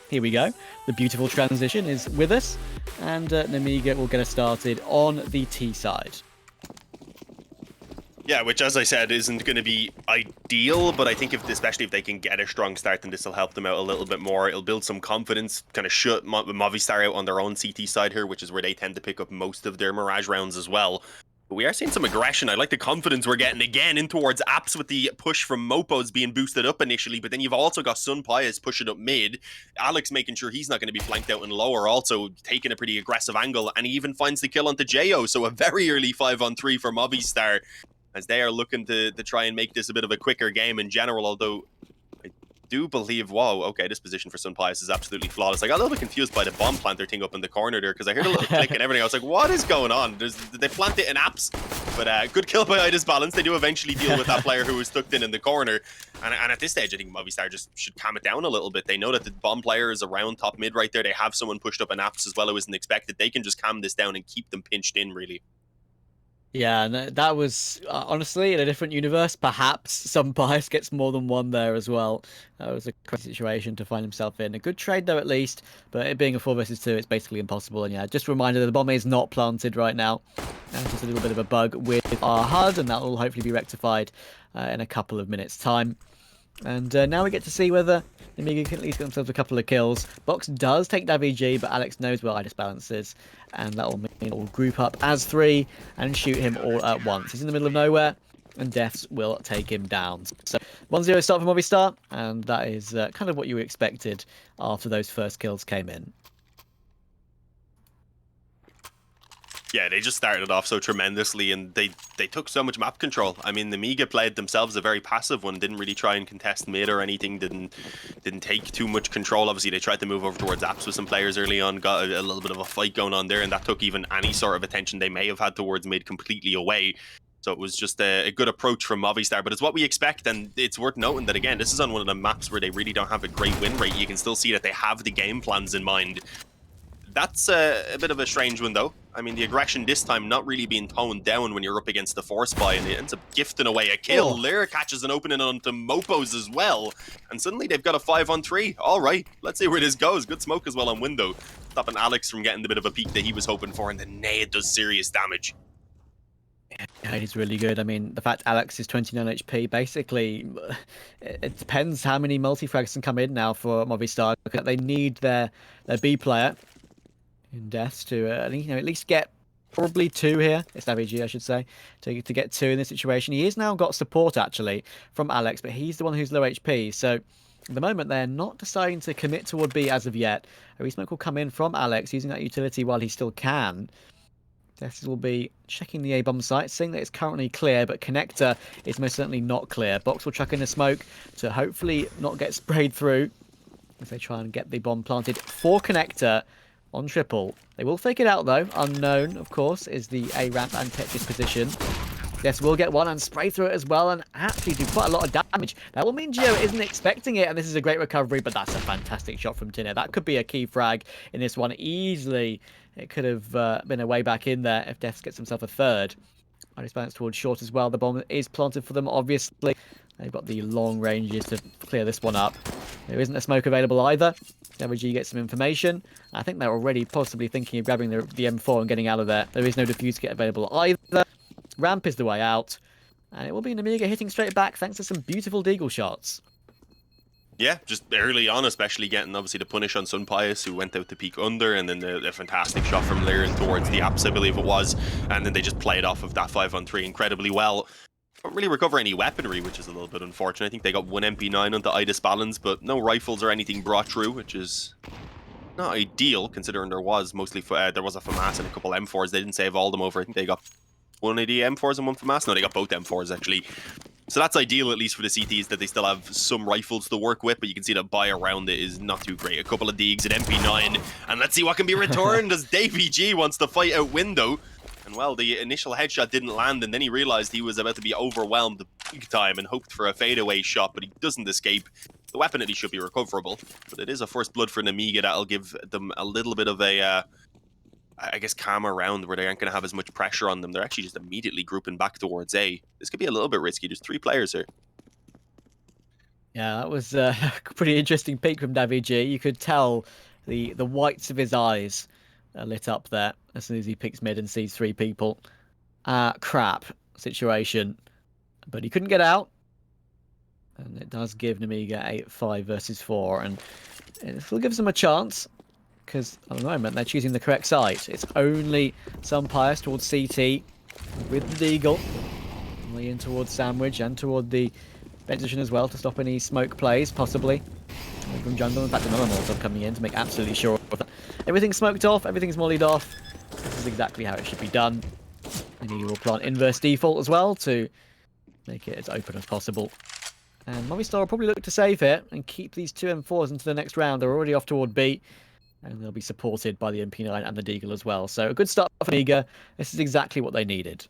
Here we go. The beautiful transition is with us, and Nemiga will get us started on the T side. Yeah, which, as I said, isn't going to be ideal, but I think especially if they can get a strong start, then this will help them out a little bit more. It'll build some confidence, kind of shut Movistar out on their own CT side here, which is where they tend to pick up most of their Mirage rounds as well. But we are seeing some aggression. I like the confidence we're getting again in towards Apps with the push from Mopos being boosted up initially, but then you've also got Sun Pius pushing up mid. Alex making sure he's not going to be flanked out in lower, also taking a pretty aggressive angle, and he even finds the kill onto Jo, so a very early 5-on-3 for Movistar, as they are looking to try and make this a bit of a quicker game in general, although I do believe, wow, okay, this position for Sun Pius is absolutely flawless. I got a little bit confused by the bomb planter thing up in the corner there, because I heard a little click and everything. I was like, what is going on? Did they plant it in Apps? But good kill by Idas Balance. They do eventually deal with that player who was tucked in the corner. And at this stage, I think Movistar just should calm it down a little bit. They know that the bomb player is around top mid right there. They have someone pushed up in Apps as well who isn't expected. They can just calm this down and keep them pinched in, really. Yeah, and that was honestly in a different universe. Perhaps Sun Pius gets more than one there as well. That was a crazy situation to find himself in. A good trade though, at least. But it being a 4 versus 2, it's basically impossible. And yeah, just a reminder that the bomb is not planted right now. And just a little bit of a bug with our HUD, and that will hopefully be rectified in a couple of minutes' time. And now we get to see whether Nemiga can at least get themselves a couple of kills. Box does take that VG, but Alex knows where Idas Balance is, and that will mean it will group up as 3 and shoot him all at once. He's in the middle of nowhere, and deaths will take him down. So 1-0 start for Movistar, and that is kind of what you expected after those first kills came in. Yeah, they just started off so tremendously, and they took so much map control. I mean, the Nemiga played themselves a very passive one, didn't really try and contest mid or anything, didn't take too much control. Obviously, they tried to move over towards Apps with some players early on, got a little bit of a fight going on there, and that took even any sort of attention they may have had towards mid completely away. So it was just a good approach from Movistar, but it's what we expect, and it's worth noting that, again, this is on one of the maps where they really don't have a great win rate. You can still see that they have the game plans in mind. That's a bit of a strange one, though. I mean, the aggression this time not really being toned down when you're up against the Force Spy, and it ends up gifting away a kill. Lyra catches an opening onto Mopos as well, and suddenly they've got a 5-on-3. All right, let's see where this goes. Good smoke as well on window, stopping Alex from getting the bit of a peek that he was hoping for, and the nade does serious damage. Yeah, he's really good. I mean, the fact Alex is 29 HP, basically, it depends how many multi-frags can come in now for Movistar. They need their B player in deaths to at least get probably 2 here. It's AVG, I should say, to get 2 in this situation. He has now got support actually from Alex, but he's the one who's low HP. So at the moment they're not deciding to commit toward B as of yet. A resmoke will come in from Alex using that utility while he still can. This will be checking the A-bomb site, seeing that it's currently clear, but connector is most certainly not clear. Box will chuck in a smoke to hopefully not get sprayed through as they try and get the bomb planted for connector on triple. They will fake it out though. Unknown, of course, is the A ramp and Tetris position. Yes, we'll get one and spray through it as well and actually do quite a lot of damage. That will mean Jo isn't expecting it, and this is a great recovery, but that's a fantastic shot from Tinner. That could be a key frag in this one easily. It could have been a way back in there if Deaths gets himself a third. Idas Balance towards short as well. The bomb is planted for them, obviously. They've got the long ranges to clear this one up. There isn't a smoke available either. WG gets some information. I think they're already possibly thinking of grabbing the M4 and getting out of there. There is no defuse kit available either. Ramp is the way out. And it will be Nemiga hitting straight back thanks to some beautiful deagle shots. Yeah, just early on, especially getting obviously the punish on Sun Pius, who went out to peek under, and then the fantastic shot from Lyra towards the Apps, I believe it was, and then they just played off of that 5-on-3 incredibly well. Don't really recover any weaponry, which is a little bit unfortunate. I think they got 1 MP9 onto Idas Balance, but no rifles or anything brought through, which is not ideal, considering there was mostly there was a FAMAS and a couple M4s. They didn't save all of them over. I think they got 1 of the M4s and 1 FAMAS. No, they got both M4s actually. So that's ideal, at least for the CTs, that they still have some rifles to work with, but you can see that buy around it is not too great. A couple of Deegs, an MP9, and let's see what can be returned as DavyG wants to fight out window. And well, the initial headshot didn't land, and then he realized he was about to be overwhelmed big time and hoped for a fadeaway shot, but he doesn't escape. The weapon at least should be recoverable, but it is a first blood for Nemiga that'll give them a little bit of a I guess, calmer round where they aren't going to have as much pressure on them. They're actually just immediately grouping back towards A. This could be a little bit risky. There's 3 players here. Yeah, that was a pretty interesting peek from Davi G. You could tell the whites of his eyes lit up there as soon as he picks mid and sees three people. Crap situation, but he couldn't get out, and it does give Nemiga 8-5 versus 4, and it still gives them a chance because at the moment they're choosing the correct site. It's only some bias towards CT with the Deagle, only in towards Sandwich and toward the position as well to stop any smoke plays, possibly. From jungle, in fact, another Molotov coming in to make absolutely sure that everything's smoked off, everything's mollied off. This is exactly how it should be done. And you will plant inverse default as well to make it as open as possible. And Movistar will probably look to save it and keep these two M4s into the next round. They're already off toward B, and they'll be supported by the MP9 and the Deagle as well. So a good start for Nemiga. This is exactly what they needed.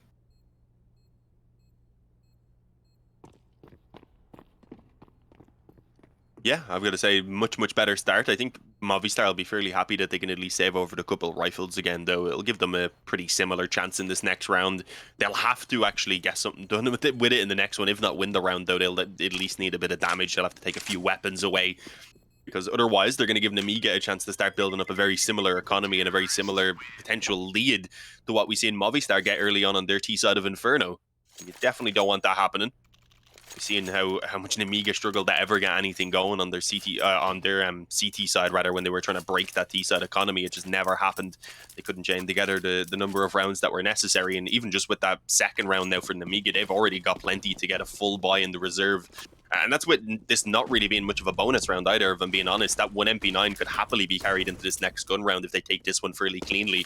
Yeah, I've got to say, much better start. I think Movistar will be fairly happy that they can at least save over the couple rifles again, though. It'll give them a pretty similar chance in this next round. They'll have to actually get something done with it in the next one. If not win the round, though, they'll at least need a bit of damage. They'll have to take a few weapons away, because otherwise they're going to give Nemiga a chance to start building up a very similar economy and a very similar potential lead to what we seen Movistar get early on their T side of Inferno. You definitely don't want that happening. Seeing how much Nemiga struggled to ever get anything going on their CT side rather, when they were trying to break that T side economy. It just never happened. They couldn't chain together the number of rounds that were necessary, and even just with that second round now for Nemiga, they've already got plenty to get a full buy in the reserve. And that's with this not really being much of a bonus round either, if I'm being honest. That one MP9 could happily be carried into this next gun round if they take this one fairly cleanly.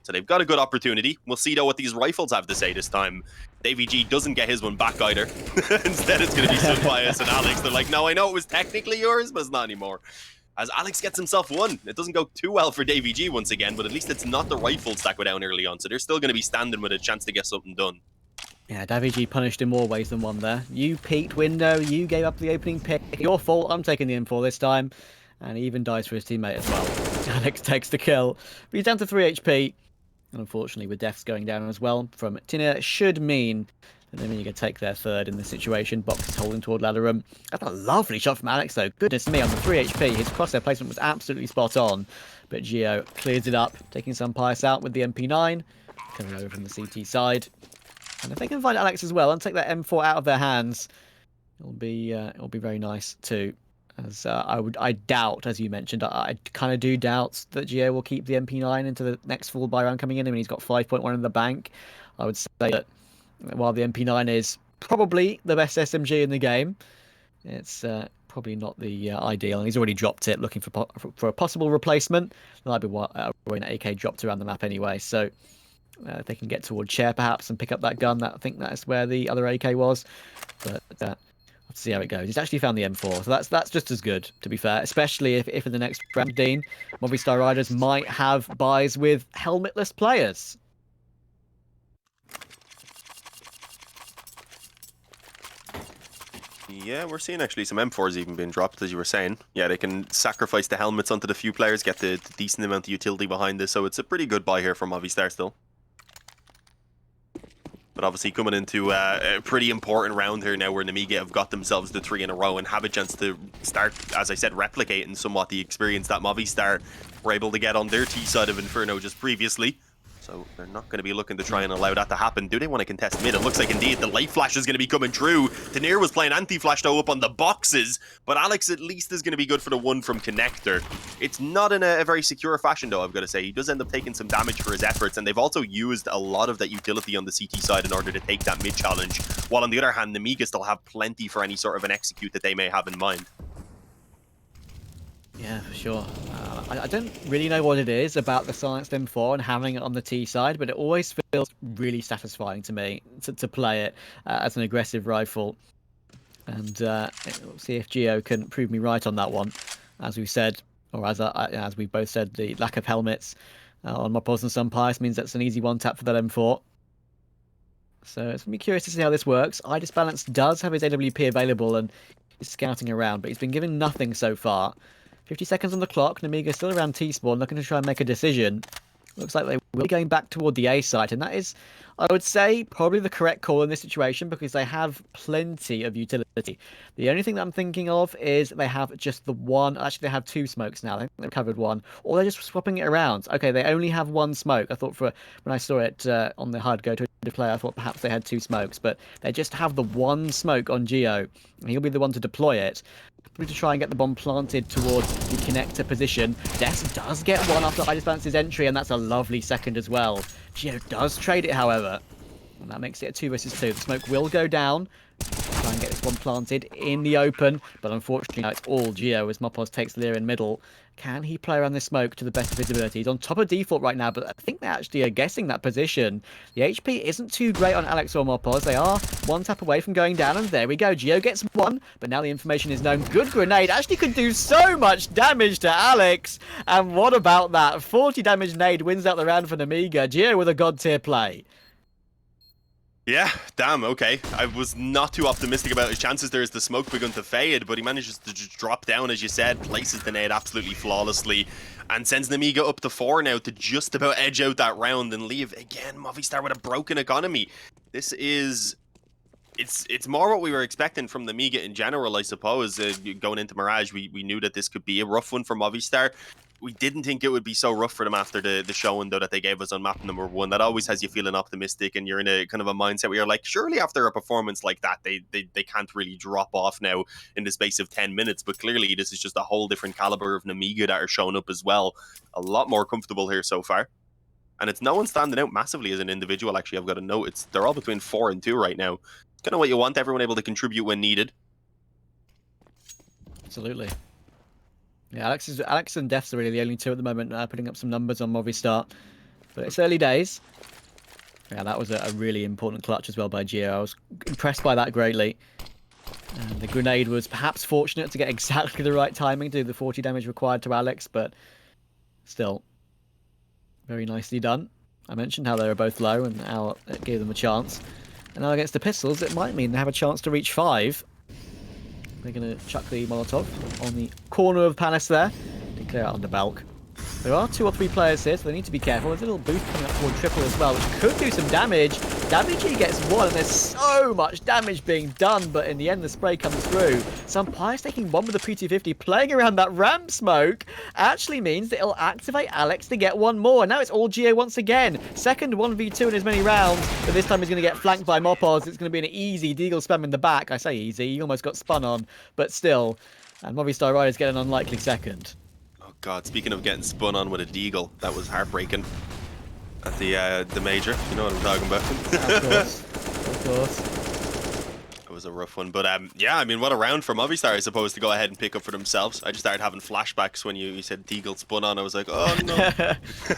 So they've got a good opportunity. We'll see, though, what these rifles have to say this time. Davey G doesn't get his one back either. Instead, it's going to be Sunbias and Alex. They're like, no, I know it was technically yours, but it's not anymore. As Alex gets himself one. It doesn't go too well for Davey G once again, but at least it's not the rifles that go down early on. So they're still going to be standing with a chance to get something done. Yeah, Davi G punished in more ways than one there. You peeked window, you gave up the opening pick. Your fault, I'm taking the M4 this time. And he even dies for his teammate as well. Alex takes the kill. But he's down to 3 HP. And unfortunately, with deaths going down as well from Tina, should mean that they're going to take their third in this situation. Box is holding toward ladder room. That's a lovely shot from Alex, though. Goodness me, on the 3 HP, his crosshair placement was absolutely spot on. But Geo clears it up, taking some pious out with the MP9. Coming over from the CT side. And if they can find Alex as well and take that M4 out of their hands, it'll be very nice too. As I doubt, as you mentioned, I kind of do doubt that Gio will keep the MP9 into the next full buy round coming in. I mean, he's got 5.1 in the bank. I would say that while the MP9 is probably the best SMG in the game, it's probably not the ideal, and he's already dropped it, looking for a possible replacement. There might be an AK dropped around the map anyway, so. If they can get toward chair perhaps and pick up that gun, I think that's where the other AK was. But let's see how it goes. He's actually found the M4, so that's just as good, to be fair. Especially if in the next round, Dean, Movistar Riders might have buys with helmetless players. Yeah, we're seeing actually some M4s even being dropped, as you were saying. Yeah, they can sacrifice the helmets onto the few players, get the decent amount of utility behind this, so it's a pretty good buy here from Movistar still. But obviously coming into a pretty important round here now, where Nemiga have got themselves the 3 in a row and have a chance to start, as I said, replicating somewhat the experience that Movistar were able to get on their T side of Inferno just previously. So they're not going to be looking to try and allow that to happen. Do they want to contest mid? It looks like indeed the light flash is going to be coming through. Tanir was playing anti-flash though up on the boxes, but Alex at least is going to be good for the one from Connector. It's not in a very secure fashion though, I've got to say. He does end up taking some damage for his efforts, and they've also used a lot of that utility on the CT side in order to take that mid challenge. While on the other hand, Nemiga still have plenty for any sort of an execute that they may have in mind. Yeah, for sure. I don't really know what it is about the silenced M4 and having it on the T side, but it always feels really satisfying to me to play it as an aggressive rifle. And we'll see if Geo can prove me right on that one. As we said, or as we both said, the lack of helmets on Moppos and Sunpice means that's an easy one tap for that M4. So it's going to be curious to see how this works. iDisbalance does have his AWP available and is scouting around, but he's been given nothing so far. 50 seconds on the clock. Nemiga still around T-spawn, looking to try and make a decision. Looks like they will be going back toward the A site, and that is, I would say, probably the correct call in this situation because they have plenty of utility. The only thing that I'm thinking of is they have just the one. Actually, they have two smokes now. I think they've covered one, or they're just swapping it around. Okay, they only have one smoke. I thought when I saw it on the HUD go to a player, I thought perhaps they had two smokes, but they just have the one smoke on Geo, and he'll be the one to deploy it. To try and get the bomb planted towards the connector position. Des does get one after I bounces entry, and that's a lovely second as well. Geo does trade it, however, and that makes it a 2 versus 2. The smoke will go down. Try and get this one planted in the open, but unfortunately now it's all Geo as Mopos takes Lear in middle. Can he play around this smoke to the best of his ability? He's on top of default right now, but I think they actually are guessing that position. The HP isn't too great on Alex or Mopos. They are one tap away from going down, and there we go. Geo gets one, but now the information is known. Good grenade. Actually could do so much damage to Alex. And what about that? 40 damage nade wins out the round for Nemiga. Geo with a god tier play. Yeah, damn, okay. I was not too optimistic about his chances there as the smoke begun to fade, but he manages to just drop down, as you said, places the nade absolutely flawlessly, and sends Nemiga up to 4 now to just about edge out that round and leave, again, Movistar with a broken economy. This is... It's more what we were expecting from Nemiga in general, I suppose. Going into Mirage, we knew that this could be a rough one for Movistar. We didn't think it would be so rough for them after the showing, though, that they gave us on map number 1. That always has you feeling optimistic, and you're in a kind of a mindset where you're like, surely after a performance like that, they can't really drop off now in the space of 10 minutes. But clearly, this is just a whole different caliber of Nemiga that are showing up as well. A lot more comfortable here so far. And it's no one standing out massively as an individual, actually, I've got to note. They're all between 4 and 2 right now. Kind of what you want, everyone able to contribute when needed. Absolutely. Yeah, Alex and Defs are really the only two at the moment putting up some numbers on Movistar. But it's early days. Yeah, that was a really important clutch as well by Geo. I was impressed by that greatly. And the grenade was perhaps fortunate to get exactly the right timing to do the 40 damage required to Alex, but still, very nicely done. I mentioned how they were both low and how it gave them a chance. And now against the pistols, it might mean they have a chance to reach 5. They're going to chuck the Molotov on the corner of Palace there to clear out on the Balk. There are 2 or 3 players here, so they need to be careful. There's a little boost coming up toward triple as well, which could do some damage. Damage gets 1, and there's so much damage being done, but in the end, the spray comes through. Some Pies taking 1 with the P250, playing around that ramp smoke, actually means that it'll activate Alex to get 1 more. And now it's all Geo once again. Second 1v2 in as many rounds, but this time he's going to get flanked by Mopos. It's going to be an easy Deagle spam in the back. I say easy, he almost got spun on, but still. And Movistar Riders get an unlikely second. God, speaking of getting spun on with a deagle, that was heartbreaking at the major. You know what I'm talking about? Of course, of course. It was a rough one, but yeah, I mean, what a round for Movistar, I suppose, to go ahead and pick up for themselves. I just started having flashbacks when you said deagle spun on. I was like, oh no.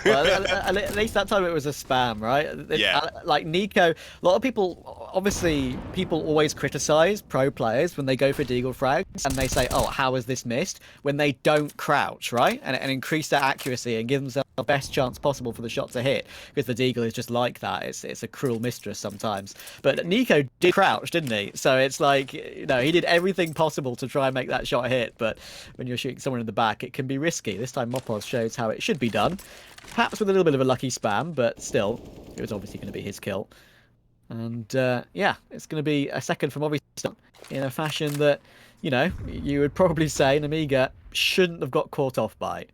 Well, at least that time it was a spam, right? Yeah. Like Nico, a lot of people, obviously, people always criticize pro players when they go for deagle frags and they say, oh, how is this missed? When they don't crouch, right? And increase their accuracy and give themselves the best chance possible for the shot to hit, because the deagle is just like that. It's a cruel mistress sometimes. But Nico did crouch, didn't he? So it's like, you know, he did everything possible to try and make that shot hit, but when you're shooting someone in the back, it can be risky. This time Mopos shows how it should be done, perhaps with a little bit of a lucky spam, but still, it was obviously going to be his kill. And yeah, it's going to be a second from Movistar in a fashion that, you know, you would probably say Nemiga shouldn't have got caught off by.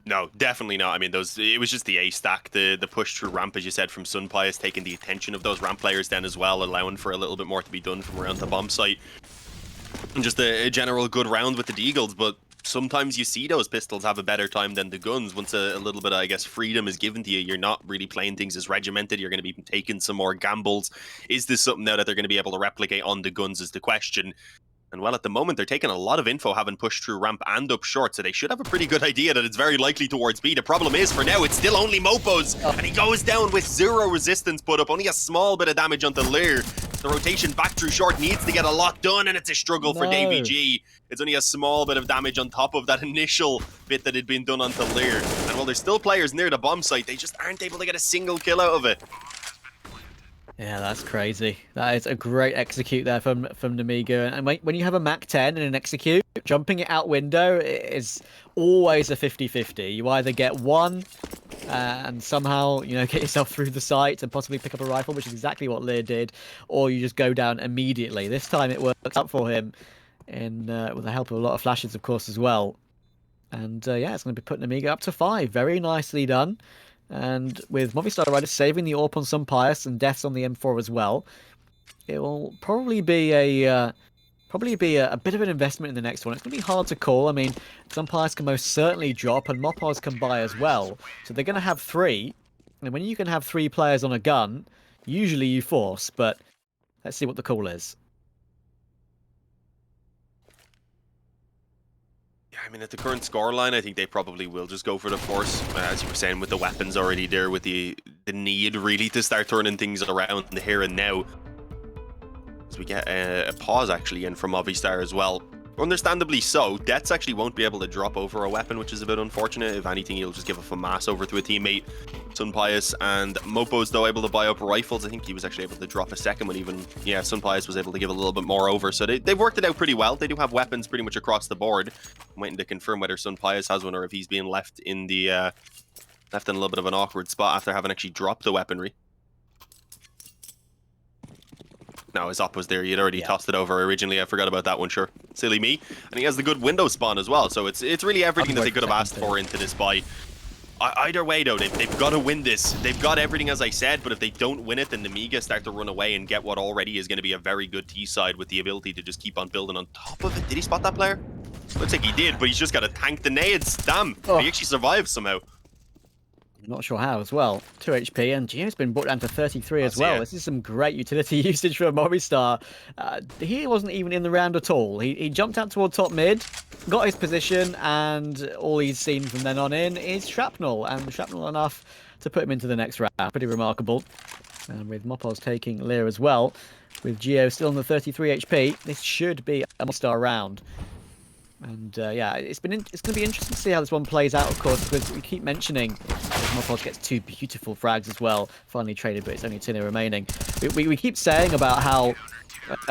No, definitely not. I mean, it was just the A stack, the push through ramp, as you said, from Sunpius, taking the attention of those ramp players then as well, allowing for a little bit more to be done from around the bomb site. And just a general good round with the Deagles, but sometimes you see those pistols have a better time than the guns. Once a little bit of, I guess, freedom is given to you, you're not really playing things as regimented. You're going to be taking some more gambles. Is this something now that they're going to be able to replicate on the guns is the question. And well, at the moment, they're taking a lot of info, having pushed through ramp and up short, so they should have a pretty good idea that it's very likely towards B. The problem is, for now, it's still only Mopos, and he goes down with 0 resistance put up, only a small bit of damage onto Lear. The rotation back through short needs to get a lot done, and it's a struggle for DVG. It's only a small bit of damage on top of that initial bit that had been done onto Lear. And while there's still players near the bomb site, they just aren't able to get a single kill out of it. Yeah, that's crazy. That is a great execute there from Nemiga. And when you have a Mac 10 and an execute, jumping it out window is always a 50-50. You either get one and somehow, you know, get yourself through the site and possibly pick up a rifle, which is exactly what Lear did, or you just go down immediately. This time it works out for him, and with the help of a lot of flashes, of course, as well. And yeah, it's going to be putting Nemiga up to 5. Very nicely done. And with Movistar Riders saving the AWP on some Pius and deaths on the M4 as well, it will probably be a bit of an investment in the next one. It's going to be hard to call. I mean, some Pius can most certainly drop, and Mopos can buy as well. So they're going to have 3. And when you can have 3 players on a gun, usually you force. But let's see what the call is. I mean, at the current scoreline, I think they probably will just go for the force. As you were saying, with the weapons already there, with the need really to start turning things around in the here and now. So we get a pause actually in from Movistar as well. Understandably so. Dets actually won't be able to drop over a weapon, which is a bit unfortunate. If anything, he'll just give a FAMAS over to a teammate. Sunpius and Mopo's though able to buy up rifles. I think he was actually able to drop a second one even. Yeah, Sunpius was able to give a little bit more over. So they've worked it out pretty well. They do have weapons pretty much across the board. I'm waiting to confirm whether Sunpius has one or if he's being left in the left in a little bit of an awkward spot after having actually dropped the weaponry. No, his op was there. He had already tossed it over originally. I forgot about that one, sure. Silly me. And he has the good window spawn as well. So it's really everything that they could have asked for into this buy. Either way, though, they've got to win this. They've got everything, as I said, but if they don't win it, then Nemiga start to run away and get what already is going to be a very good T-side with the ability to just keep on building on top of it. Did he spot that player? Looks like he did, but he's just got to tank the nades. Damn, he actually survived somehow. Not sure how as well. 2 HP, and Gio's been brought down to 33 as well. This is some great utility usage for Movistar. He wasn't even in the round at all. He jumped out toward top mid, got his position, and all he's seen from then on in is shrapnel, and shrapnel enough to put him into the next round. Pretty remarkable. And with Mopos taking Lear as well, with Gio still on the 33 HP, this should be a Movistar round. And yeah, it's going to be interesting to see how this one plays out, of course, because we keep mentioning Mopos gets 2 beautiful frags as well. Finally traded, but it's only 2 remaining. We keep saying about how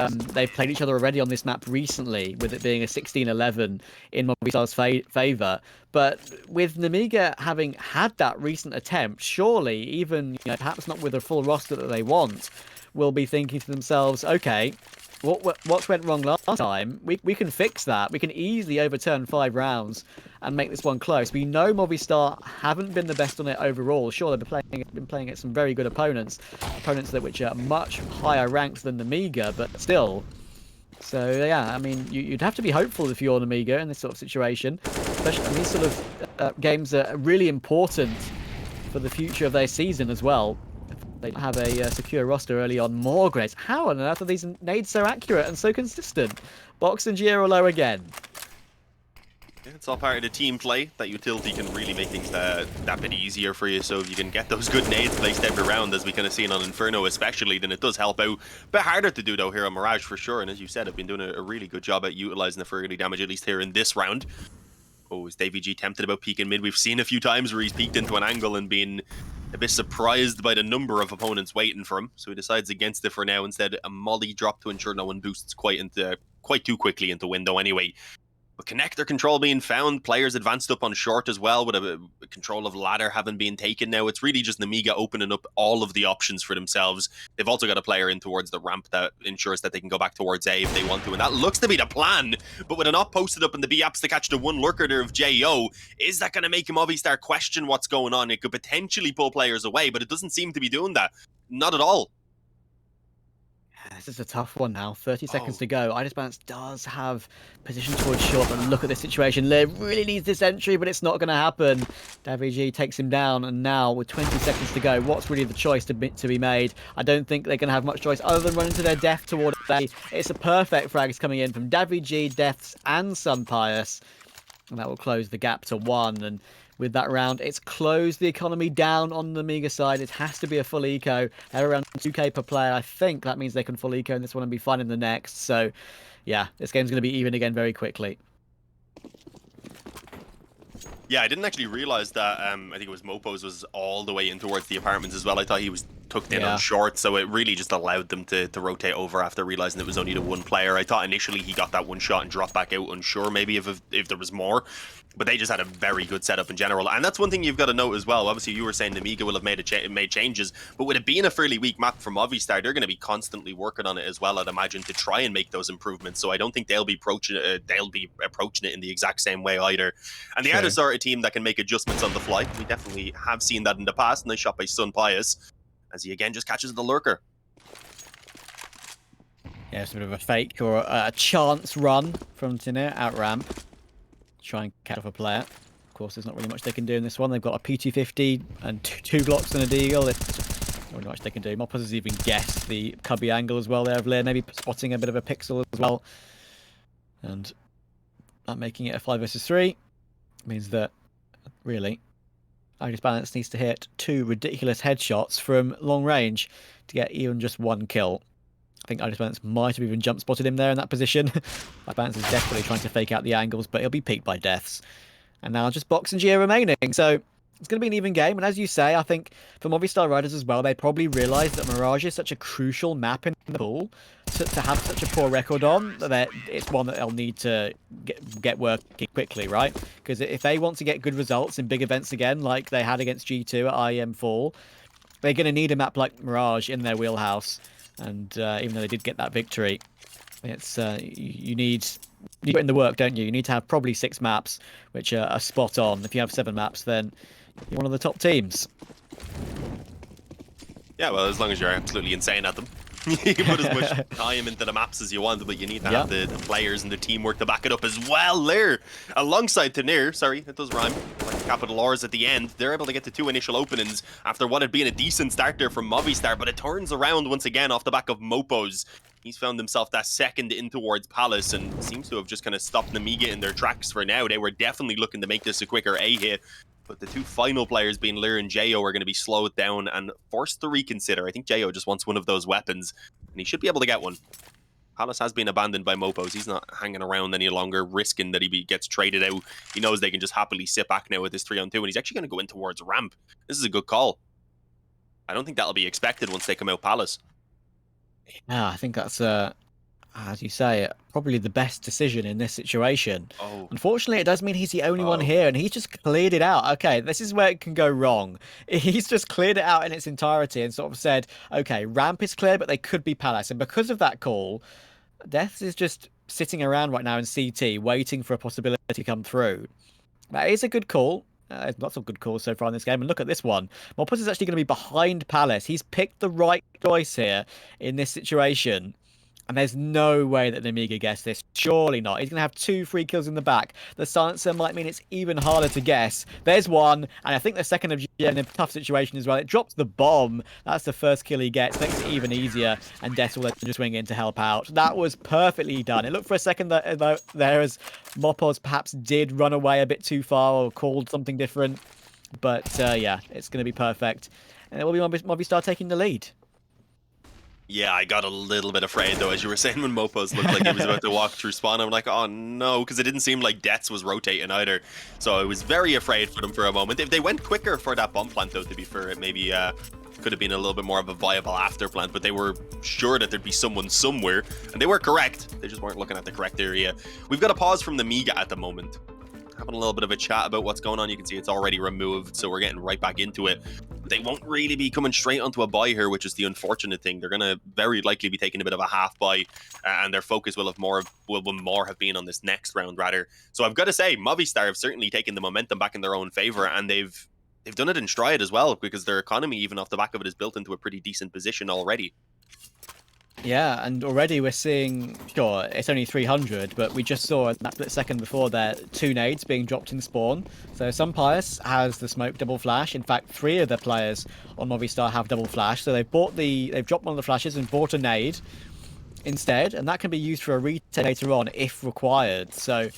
they've played each other already on this map recently, with it being a 16-11 in Movistar's favour. But with Nemiga having had that recent attempt, surely, even perhaps not with a full roster that they want, will be thinking to themselves, okay, what went wrong last time? We can fix that. We can easily overturn 5 rounds and make this one close. We know Movistar haven't been the best on it overall. Sure, they've been playing against some very good opponents that which are much higher ranked than Nemiga, but still. So yeah, I mean, you'd have to be hopeful if you're Nemiga in this sort of situation. Especially these sort of games are really important for the future of their season as well. They have a secure roster early on. More grenades. How on earth are these nades so accurate and so consistent? Box and Gio are low again. Yeah, it's all part of the team play. That utility can really make things that bit easier for you. So if you can get those good nades placed every round, as we kind of seen on Inferno especially, then it does help out. A bit harder to do though here on Mirage for sure. And as you said, I've been doing a really good job at utilizing the for early damage, at least here in this round. Oh, is Davy G tempted about peeking mid? We've seen a few times where he's peeked into an angle and been a bit surprised by the number of opponents waiting for him. So he decides against it for now. Instead, a molly drop to ensure no one boosts quite too quickly into window anyway. But connector control being found, players advanced up on short as well, with a control of ladder having been taken now. It's really just Nemiga opening up all of the options for themselves. They've also got a player in towards the ramp that ensures that they can go back towards A if they want to, and that looks to be the plan. But with an op posted up in the B apps to catch the one lurker there of JO, is that going to make Movistar question what's going on? It could potentially pull players away, but it doesn't seem to be doing that. Not at all. This is a tough one now. 30 seconds to go. Balance does have position towards short, but look at this situation. Lear really needs this entry, but it's not going to happen. Davy takes him down, and now with 20 seconds to go, what's really the choice to be made? I don't think they're going to have much choice other than running to their death toward A. It's a perfect frags coming in from Davy, Deaths, and Sunpius, and that will close the gap to 1. And with that round, it's closed the economy down on the Nemiga side. It has to be a full eco. They're around 2k per player. I think that means they can full eco in this one and be fine in the next. So, yeah, this game's going to be even again very quickly. Yeah, I didn't actually realize that. I think it was Mopos was all the way in towards the apartments as well. I thought he was tucked in on short, so it really just allowed them to rotate over after realizing it was only the one player. I thought initially he got that one shot and dropped back out, unsure maybe if there was more. But they just had a very good setup in general. And that's one thing you've got to note as well. Obviously, you were saying Nemiga will have made changes, but with it being a fairly weak map for Movistar, they're going to be constantly working on it as well, I'd imagine, to try and make those improvements. So I don't think they'll be approaching it in the exact same way either. And they are the sort of team that can make adjustments on the fly. We definitely have seen that in the past, and they shot by Sun Pius, as he again just catches the lurker. Yeah, it's a bit of a fake or a chance run from Tinir out ramp. Try and catch off a player. Of course, there's not really much they can do in this one. They've got a P250 and two Glocks and a Deagle. There's not really much they can do. Moppers has even guessed the cubby angle as well there of Lear, maybe spotting a bit of a pixel as well. And that making it a 5 versus 3 means that, really, Agnes Balance needs to hit 2 ridiculous headshots from long range to get even just 1 kill. I think Agnes Balance might have even jump spotted him there in that position. Balance is desperately trying to fake out the angles, but he'll be peaked by deaths. And now just Box and Geo remaining. So it's going to be an even game. And as you say, I think for Movistar riders as well, they probably realise that Mirage is such a crucial map in the pool to have such a poor record on, that it's one that they'll need to get working quickly, right? Because if they want to get good results in big events again, like they had against G2 at IEM Fall, they're going to need a map like Mirage in their wheelhouse. And even though they did get that victory, it's you need to put in the work, don't you? You need to have probably 6 maps, which are spot on. If you have 7 maps, then you're one of the top teams. Yeah, well, as long as you're absolutely insane at them. You can put as much time into the maps as you want, but you need to have the players and the teamwork to back it up as well. There, alongside Tinir, sorry, it does rhyme, like capital R's at the end, they're able to get the 2 initial openings after what had been a decent start there from Movistar, but it turns around once again off the back of Mopos. He's found himself that second in towards Palace and seems to have just kind of stopped Nemiga in their tracks for now. They were definitely looking to make this a quicker A hit. But the 2 final players, being Lear and Jo, are going to be slowed down and forced to reconsider. I think Jo just wants one of those weapons, and he should be able to get one. Palace has been abandoned by Mopos. He's not hanging around any longer, risking that he gets traded out. He knows they can just happily sit back now with this 3-on-2, and he's actually going to go in towards ramp. This is a good call. I don't think that'll be expected once they come out Palace. Yeah, I think that's as you say, probably the best decision in this situation. Unfortunately, it does mean he's the only one here, and he's just cleared it out. Okay, this is where it can go wrong. He's just cleared it out in its entirety and sort of said, okay, ramp is clear, but they could be Palace. And because of that call, Deaths is just sitting around right now in CT, waiting for a possibility to come through. That is a good call. There's lots of good calls so far in this game. And look at this one. Moppos is actually going to be behind Palace. He's picked the right choice here in this situation. And there's no way that Nemiga guessed this. Surely not. He's going to have 2 free kills in the back. The silencer might mean it's even harder to guess. There's one. And I think the second of in a tough situation as well. It drops the bomb. That's the first kill he gets. Makes it even easier. And Death will just swing in to help out. That was perfectly done. It looked for a second that there as Mopos perhaps did run away a bit too far or called something different. But yeah, it's going to be perfect. And it will be Movistar taking the lead. Yeah, I got a little bit afraid, though, as you were saying, when Mopos looked like he was about to walk through spawn. I'm like, oh, no, because it didn't seem like Deaths was rotating either. So I was very afraid for them for a moment. If they went quicker for that bomb plant, though, to be fair, it maybe could have been a little bit more of a viable after plant, but they were sure that there'd be someone somewhere, and they were correct. They just weren't looking at the correct area. We've got a pause from Nemiga at the moment. Having a little bit of a chat about what's going on. You can see it's already removed, so we're getting right back into it. They won't really be coming straight onto a buy here, which is the unfortunate thing. They're going to very likely be taking a bit of a half buy, and their focus will have been on this next round, rather. So I've got to say, Movistar have certainly taken the momentum back in their own favor, and they've done it in stride as well, because their economy, even off the back of it, is built into a pretty decent position already. Yeah, and already we're seeing, sure, it's only 300, but we just saw that split second before there 2 nades being dropped in spawn. So some Pius has the smoke double flash. In fact, 3 of the players on Movistar have double flash. So they've dropped one of the flashes and bought a nade instead, and that can be used for a retake later on if required. So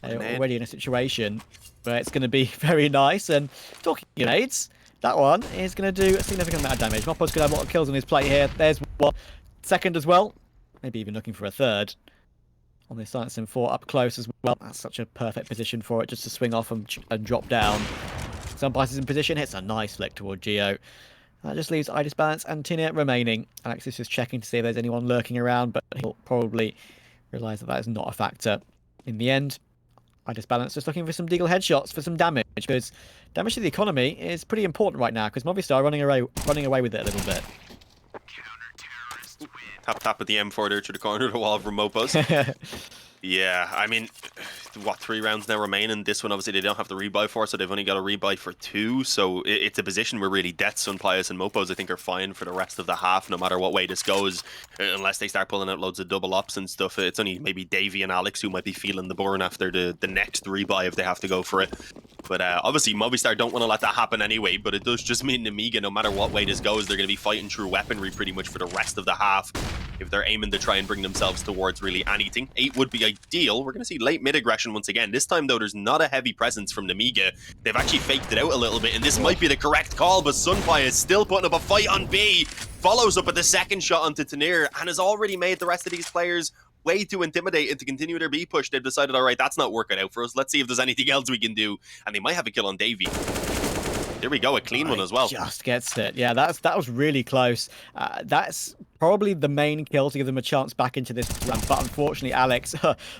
they're already in a situation where it's going to be very nice. And talking of nades, that one is going to do a significant amount of damage. Moppo's going to have a lot of kills on his plate here. There's one. Second as well, maybe even looking for a third on this Silencing 4 up close as well. That's such a perfect position for it, just to swing off and drop down. Some Pius is in position, hits a nice flick toward Geo. That just leaves Idis Balance and Tinea remaining. Alex is just checking to see if there's anyone lurking around, but he'll probably realise that that is not a factor. In the end, Idis Balance just looking for some deagle headshots for some damage, because damage to the economy is pretty important right now, because Movistar are running away with it a little bit. Tap at the M4 there to the corner of the wall from Mopos. Yeah, I mean, what, 3 rounds now remaining? This one, obviously, they don't have the rebuy for, so they've only got a rebuy for 2. So it's a position where really Death, Sunpius, and Mopos, I think, are fine for the rest of the half, no matter what way this goes. Unless they start pulling out loads of double ops and stuff. It's only maybe Davey and Alex who might be feeling the burn after the next rebuy if they have to go for it. But obviously, Movistar don't want to let that happen anyway, but it does just mean Nemiga, no matter what way this goes, they're going to be fighting through weaponry pretty much for the rest of the half if they're aiming to try and bring themselves towards really anything. 8 would be ideal. We're going to see late mid aggression once again. This time, though, there's not a heavy presence from Nemiga. They've actually faked it out a little bit, and this might be the correct call, but Sunpie is still putting up a fight on B, follows up with the second shot onto Tanir, and has already made the rest of these players way too intimidated to continue their B push. They've decided, all right, that's not working out for us. Let's see if there's anything else we can do. And they might have a kill on Davey. There we go, a clean one as well. Just gets it. Yeah, that was really close. That's probably the main kill to give them a chance back into this run. But unfortunately, Alex,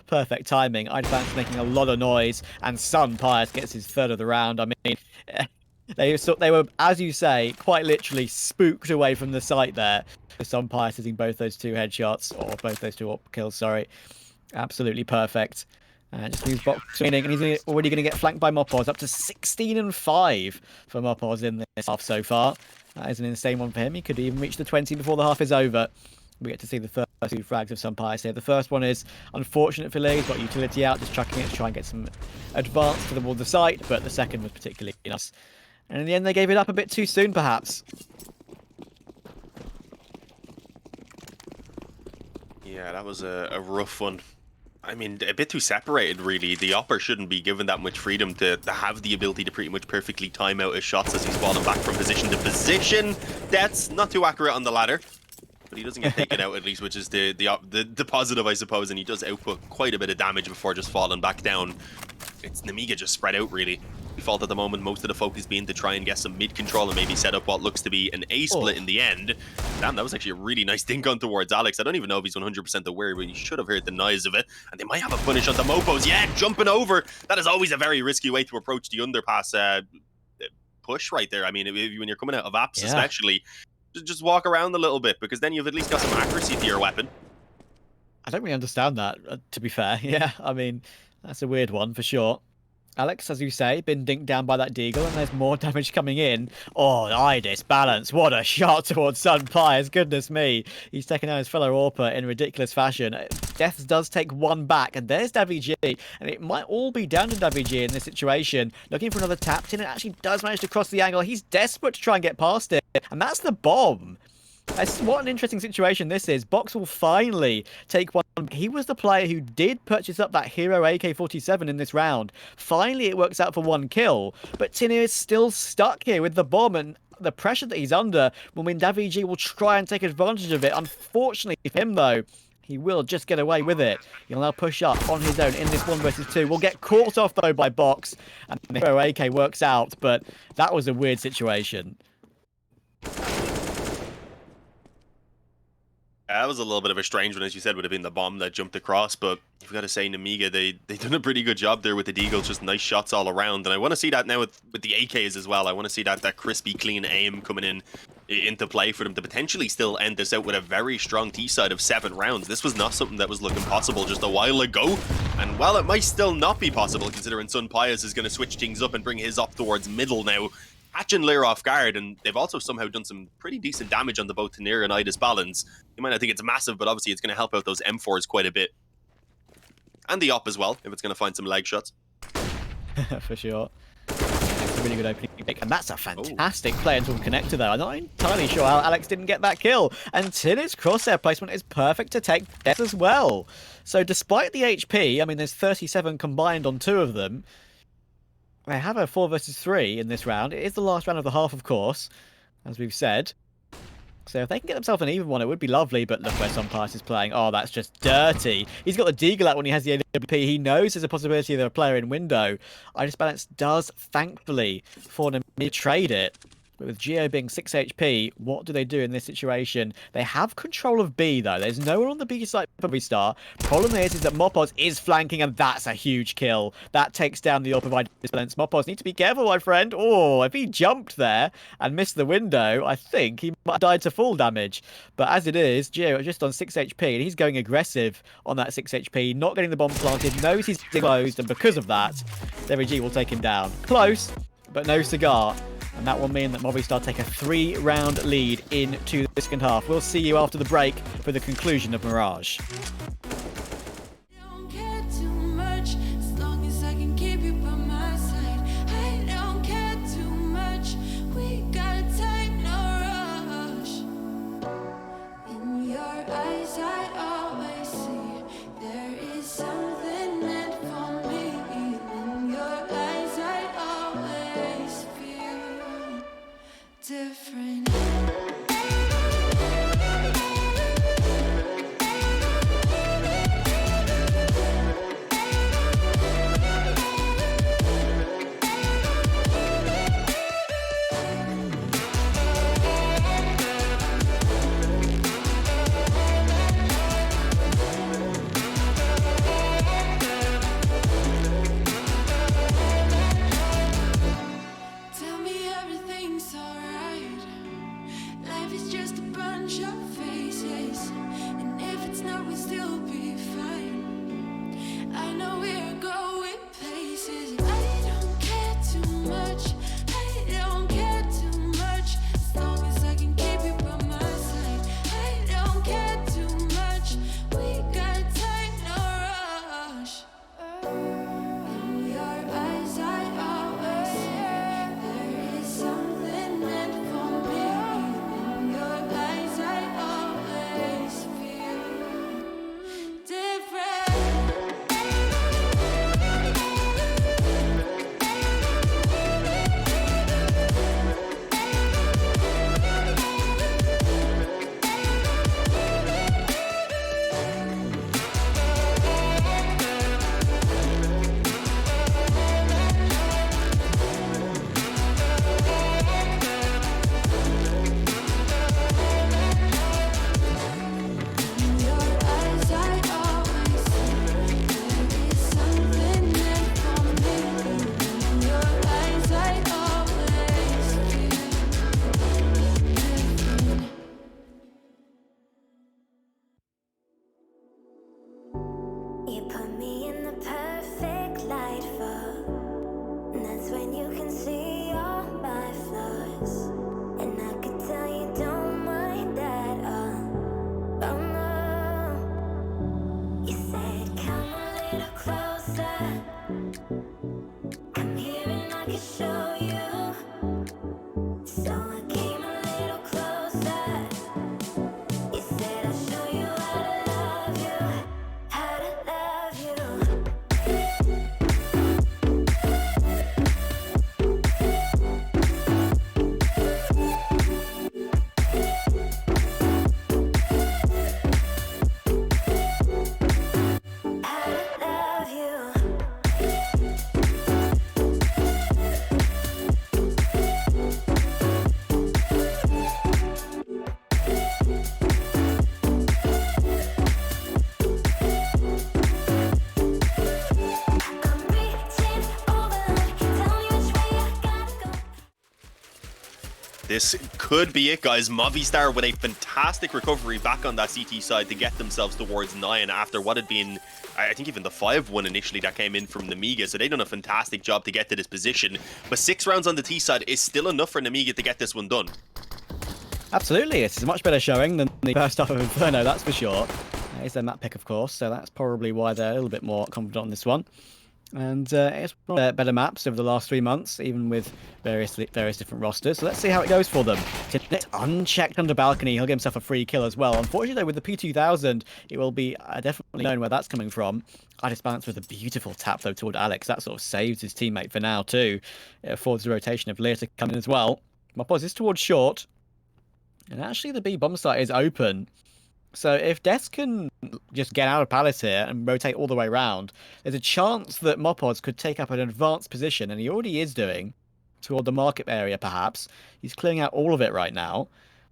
perfect timing. Idvance making a lot of noise, and Sun Pius gets his third of the round. I mean, they were, as you say, quite literally spooked away from the site there. Sun Pius hitting both those 2 headshots, or both those 2 kills, sorry. Absolutely perfect. Just leaves box winning, and he's already going to get flanked by Mopos. Up to 16 and 5 for Mopos in this half so far. That is an insane one for him. He could even reach the 20 before the half is over. We get to see the first 2 frags of Sun Pius here. The first one is unfortunate for Lee. He's got utility out, just chucking it to try and get some advance towards the site, but the second was particularly nice. And in the end, they gave it up a bit too soon, perhaps. Yeah, that was a rough one. I mean, a bit too separated, really. The Opper shouldn't be given that much freedom to have the ability to pretty much perfectly time out his shots as he's falling back from position to position. That's not too accurate on the ladder, but he doesn't get taken out at least, which is the positive, I suppose, and he does output quite a bit of damage before just falling back down. It's Nemiga just spread out, really. Default at the moment, most of the focus being to try and get some mid control and maybe set up what looks to be an A split in the end. Damn, that was actually a really nice dink on towards Alex. I don't even know if he's 100% aware, but he should have heard the noise of it. And they might have a punish on the Mopos. Yeah, jumping over. That is always a very risky way to approach the underpass push right there. I mean, when you're coming out of apps, especially, just walk around a little bit, because then you've at least got some accuracy to your weapon. I don't really understand that, to be fair. Yeah, I mean, that's a weird one for sure. Alex, as you say, been dinked down by that deagle, and there's more damage coming in. Oh, Idis Balance, what a shot towards Sun Pius, goodness me. He's taken out his fellow AWPer in ridiculous fashion. Death does take 1 back, and there's Davy, and it might all be down to Davy in this situation. Looking for another tap, and it actually does manage to cross the angle. He's desperate to try and get past it, and that's the bomb. What an interesting situation this is. Box will finally take 1. He was the player who did purchase up that hero AK-47 in this round. Finally, it works out for 1 kill. But Tinir is still stuck here with the bomb, and the pressure that he's under will mean Davy G will try and take advantage of it. Unfortunately for him, though, he will just get away with it. He'll now push up on his own in this 1 versus 2. Will get caught off, though, by Box. And the hero AK works out, but that was a weird situation. That was a little bit of a strange one, as you said, would have been the bomb that jumped across, but you've got to say, Nemiga, they've done a pretty good job there with the deagles, just nice shots all around, and I want to see that now with the AKs as well. I want to see that crispy, clean aim coming into play for them to potentially still end this out with a very strong T-side of 7 rounds. This was not something that was looking possible just a while ago, and while it might still not be possible, considering Sun Pius is going to switch things up and bring his up towards middle now, catching Lear off guard, and they've also somehow done some pretty decent damage on the both Tanir and Idis Balance. You might not think it's massive, but obviously it's going to help out those M4s quite a bit. And the op as well, if it's going to find some leg shots. For sure. It's a really good opening pick, and that's a fantastic play until connector though. I'm not entirely sure how Alex didn't get that kill, and Tinir's crosshair placement is perfect to take death as well. So despite the HP, I mean there's 37 combined on 2 of them, they have a 4 versus 3 in this round. It is the last round of the half, of course, as we've said. So if they can get themselves an even one, it would be lovely, but look where Sun Pius is playing. Oh, that's just dirty. He's got the deagle out when he has the AWP. He knows there's a possibility of a player in window. Idis Balance does, thankfully, for them to trade it But with Geo being 6 HP, what do they do in this situation? They have control of B, though. There's no one on the B side for Movistar. Problem is that Mopos is flanking, and that's a huge kill. That takes down the provided balance. Mopos need to be careful, my friend. Oh, if he jumped there and missed the window, I think he might have died to full damage. But as it is, Geo just on 6 HP, and he's going aggressive on that 6 HP, not getting the bomb planted, knows he's closed, and because of that, G will take him down. Close, but no cigar. And that will mean that Movistar take a 3-round lead into the second half. We'll see you after the break for the conclusion of Mirage. Different. Tell me everything's alright. Life is just a bunch of faces, and if it's not, we'll still be fine. I know we're going places. I don't care too much. I don't care too much. As long as I can keep you by my side. I don't care too much. We got time, no rush. In your eyes, I always see there is something meant for me. In your eyes, I always feel different. In your eyes, I always see there is something meant for me. In your eyes, I always feel different. You put me in the perfect light for, and that's when you can see all my flaws. And I could tell you don't mind at all. Oh no, you said come a little closer. Come here and I can show you. So I came a little closer. You said I'll show you how to love you. How to love you. How to love you. I'm reaching over, tell me which way I gotta go. This could be it, guys. Movistar with a fantastic recovery back on that CT side to get themselves towards 9 after what had been, I think, even the 5-1 initially that came in from Nemiga. So they've done a fantastic job to get to this position. But 6 rounds on the T side is still enough for Nemiga to get this one done. Absolutely, it's a much better showing than the first half of Inferno, that's for sure. It's their map pick, of course, so that's probably why they're a little bit more confident on this one. And it's one of their better maps over the last 3 months, even with various different rosters. So let's see how it goes for them. It's unchecked under balcony. He'll get himself a free kill as well. Unfortunately, though, with the P2000, it will be definitely known where that's coming from. I just balanced with a beautiful tap, though, toward Alex. That sort of saves his teammate for now, too. It affords the rotation of Lear to come in as well. My pause is towards short. And actually, the B bomb site is open. So if Des can just get out of Palace here and rotate all the way around, there's a chance that Mopoz could take up an advanced position, and he already is doing, toward the market area, perhaps. He's clearing out all of it right now.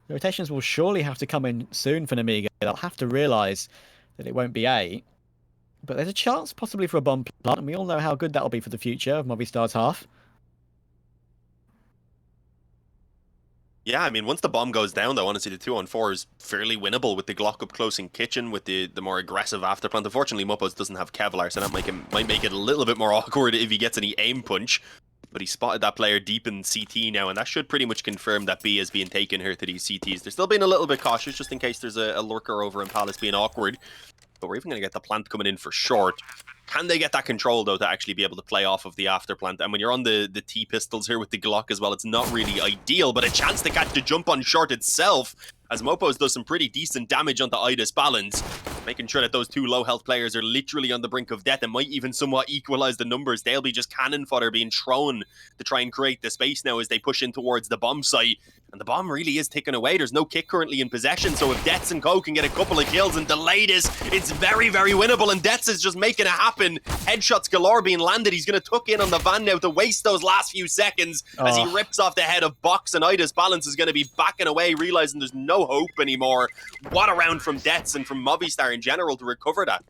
The rotations will surely have to come in soon for Nemiga. They'll have to realise that it won't be A. But there's a chance possibly for a bomb plant, and we all know how good that'll be for the future of Movistar's half. Yeah, I mean, once the bomb goes down, though, honestly, the 2-on-4 is fairly winnable with the Glock up close in kitchen, with the more aggressive afterplant. Unfortunately, Muppos doesn't have Kevlar, so that might make it a little bit more awkward if he gets any aim punch. But he spotted that player deep in CT now, and that should pretty much confirm that B is being taken here to these CTs. They're still being a little bit cautious, just in case there's a lurker over in Palace being awkward. But we're even going to get the plant coming in for short. Can they get that control, though, to actually be able to play off of the afterplant? And when you're on the T-pistols here with the Glock as well, it's not really ideal, but a chance to catch the jump on short itself, as Mopos does some pretty decent damage onto Ida's balance, making sure that those two low health players are literally on the brink of death and might even somewhat equalize the numbers. They'll be just cannon fodder being thrown to try and create the space now as they push in towards the bomb site. And the bomb really is ticking away. There's no kick currently in possession, so if Dets and Co can get a couple of kills and delay this, it's very, very winnable, and Dets is just making it happen. Headshots galore being landed. He's going to tuck in on the van now to waste those last few seconds as he rips off the head of Box, and Ida's balance is going to be backing away, realizing there's no hope anymore. What a round from Dets and from Movistar in general to recover that.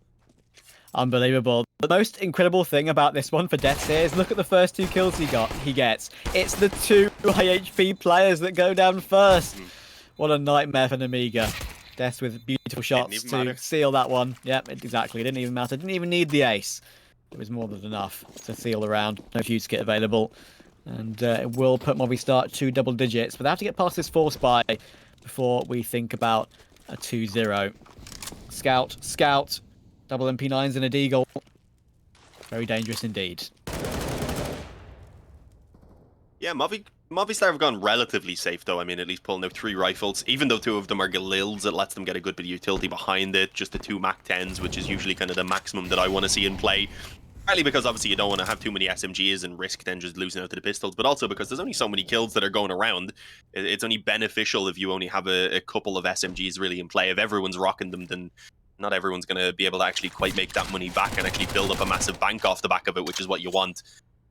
Unbelievable. The most incredible thing about this one for Death here is look at the first 2 kills he gets. It's the 2 high HP players that go down first. What a nightmare for Nemiga. Death with beautiful shots to seal that one. Yep, exactly. It didn't even matter. Didn't even need the ace. It was more than enough to seal the round. No fuse kit available. And it will put Movistar 2 double digits. But they have to get past this force buy before we think about a 2-0. Scout. Double MP9s and a deagle. Very dangerous indeed. Yeah, Movistar have gone relatively safe, though. I mean, at least pulling out 3 rifles. Even though 2 of them are Galils, it lets them get a good bit of utility behind it. Just the 2 MAC-10s, which is usually kind of the maximum that I want to see in play. Partly because, obviously, you don't want to have too many SMGs and risk then just losing out to the pistols, but also because there's only so many kills that are going around. It's only beneficial if you only have a couple of SMGs really in play. If everyone's rocking them, then not everyone's going to be able to actually quite make that money back and actually build up a massive bank off the back of it, which is what you want,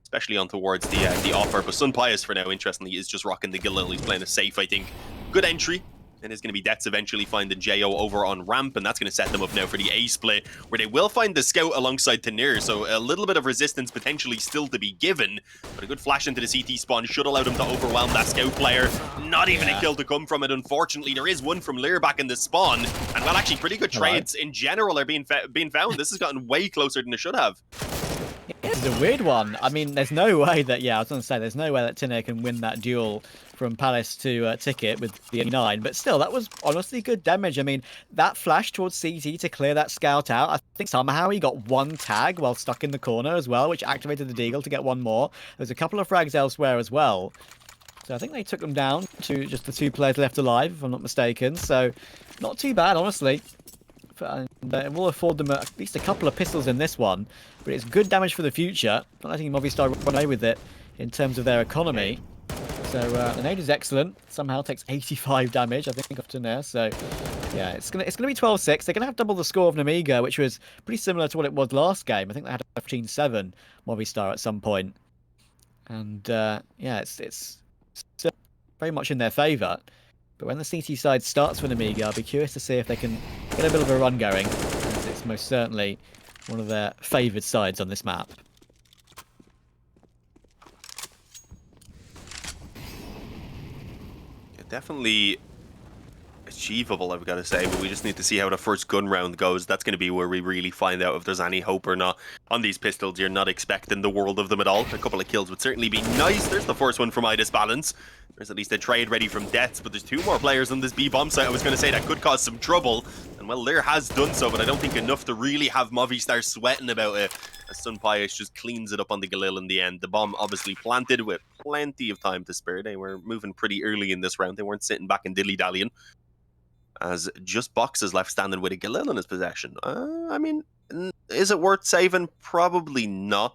especially on towards the offer. But Sun Pius, for now, interestingly, is just rocking the Galil. He's playing a safe, I think. Good entry. And it's going to be Dets eventually find the JO over on ramp, and that's going to set them up now for the A split, where they will find the scout alongside Tanir, so a little bit of resistance potentially still to be given, but a good flash into the CT spawn should allow them to overwhelm that scout player. Not even a kill to come from it, unfortunately. There is one from Lear back in the spawn, and well, actually, pretty good trades in general are being found. This has gotten way closer than it should have. This is a weird one. I mean, there's no way that, I was going to say, there's no way that Tanir can win that duel from Palace to Ticket with the 9, but still, that was honestly good damage. I mean, that flash towards CT to clear that scout out, I think somehow he got 1 tag while stuck in the corner as well, which activated the deagle to get 1 more. There's a couple of frags elsewhere as well. So I think they took them down to just the 2 players left alive, if I'm not mistaken. So not too bad, honestly. And it will afford them at least a couple of pistols in this one, but it's good damage for the future. Not letting Movistar run away with it in terms of their economy. So the nade is excellent. Somehow takes 85 damage, I think, often there. So yeah, it's gonna be 12-6. They're gonna have double the score of Nemiga, which was pretty similar to what it was last game. I think they had a 15-7 Movistar at some point. And yeah, it's still very much in their favour. But when the CT side starts for Nemiga, I'll be curious to see if they can get a bit of a run going, as it's most certainly one of their favoured sides on this map. Definitely achievable, I've got to say, but we just need to see how the first gun round goes. That's going to be where we really find out if there's any hope or not. On these pistols, you're not expecting the world of them at all. A couple of kills would certainly be nice. There's the first one from Ida's balance. There's at least a trade ready from Dets, but there's 2 more players on this B bomb site. I was going to say that could cause some trouble, and well, Lear has done so, but I don't think enough to really have Movistar sweating about it, as Sun Pius just cleans it up on the Galil in the end. The bomb obviously planted with plenty of time to spare. They were moving pretty early in this round. They weren't sitting back and dilly-dallying, as just Box is left standing with a Galil in his possession. I mean, is it worth saving? Probably not.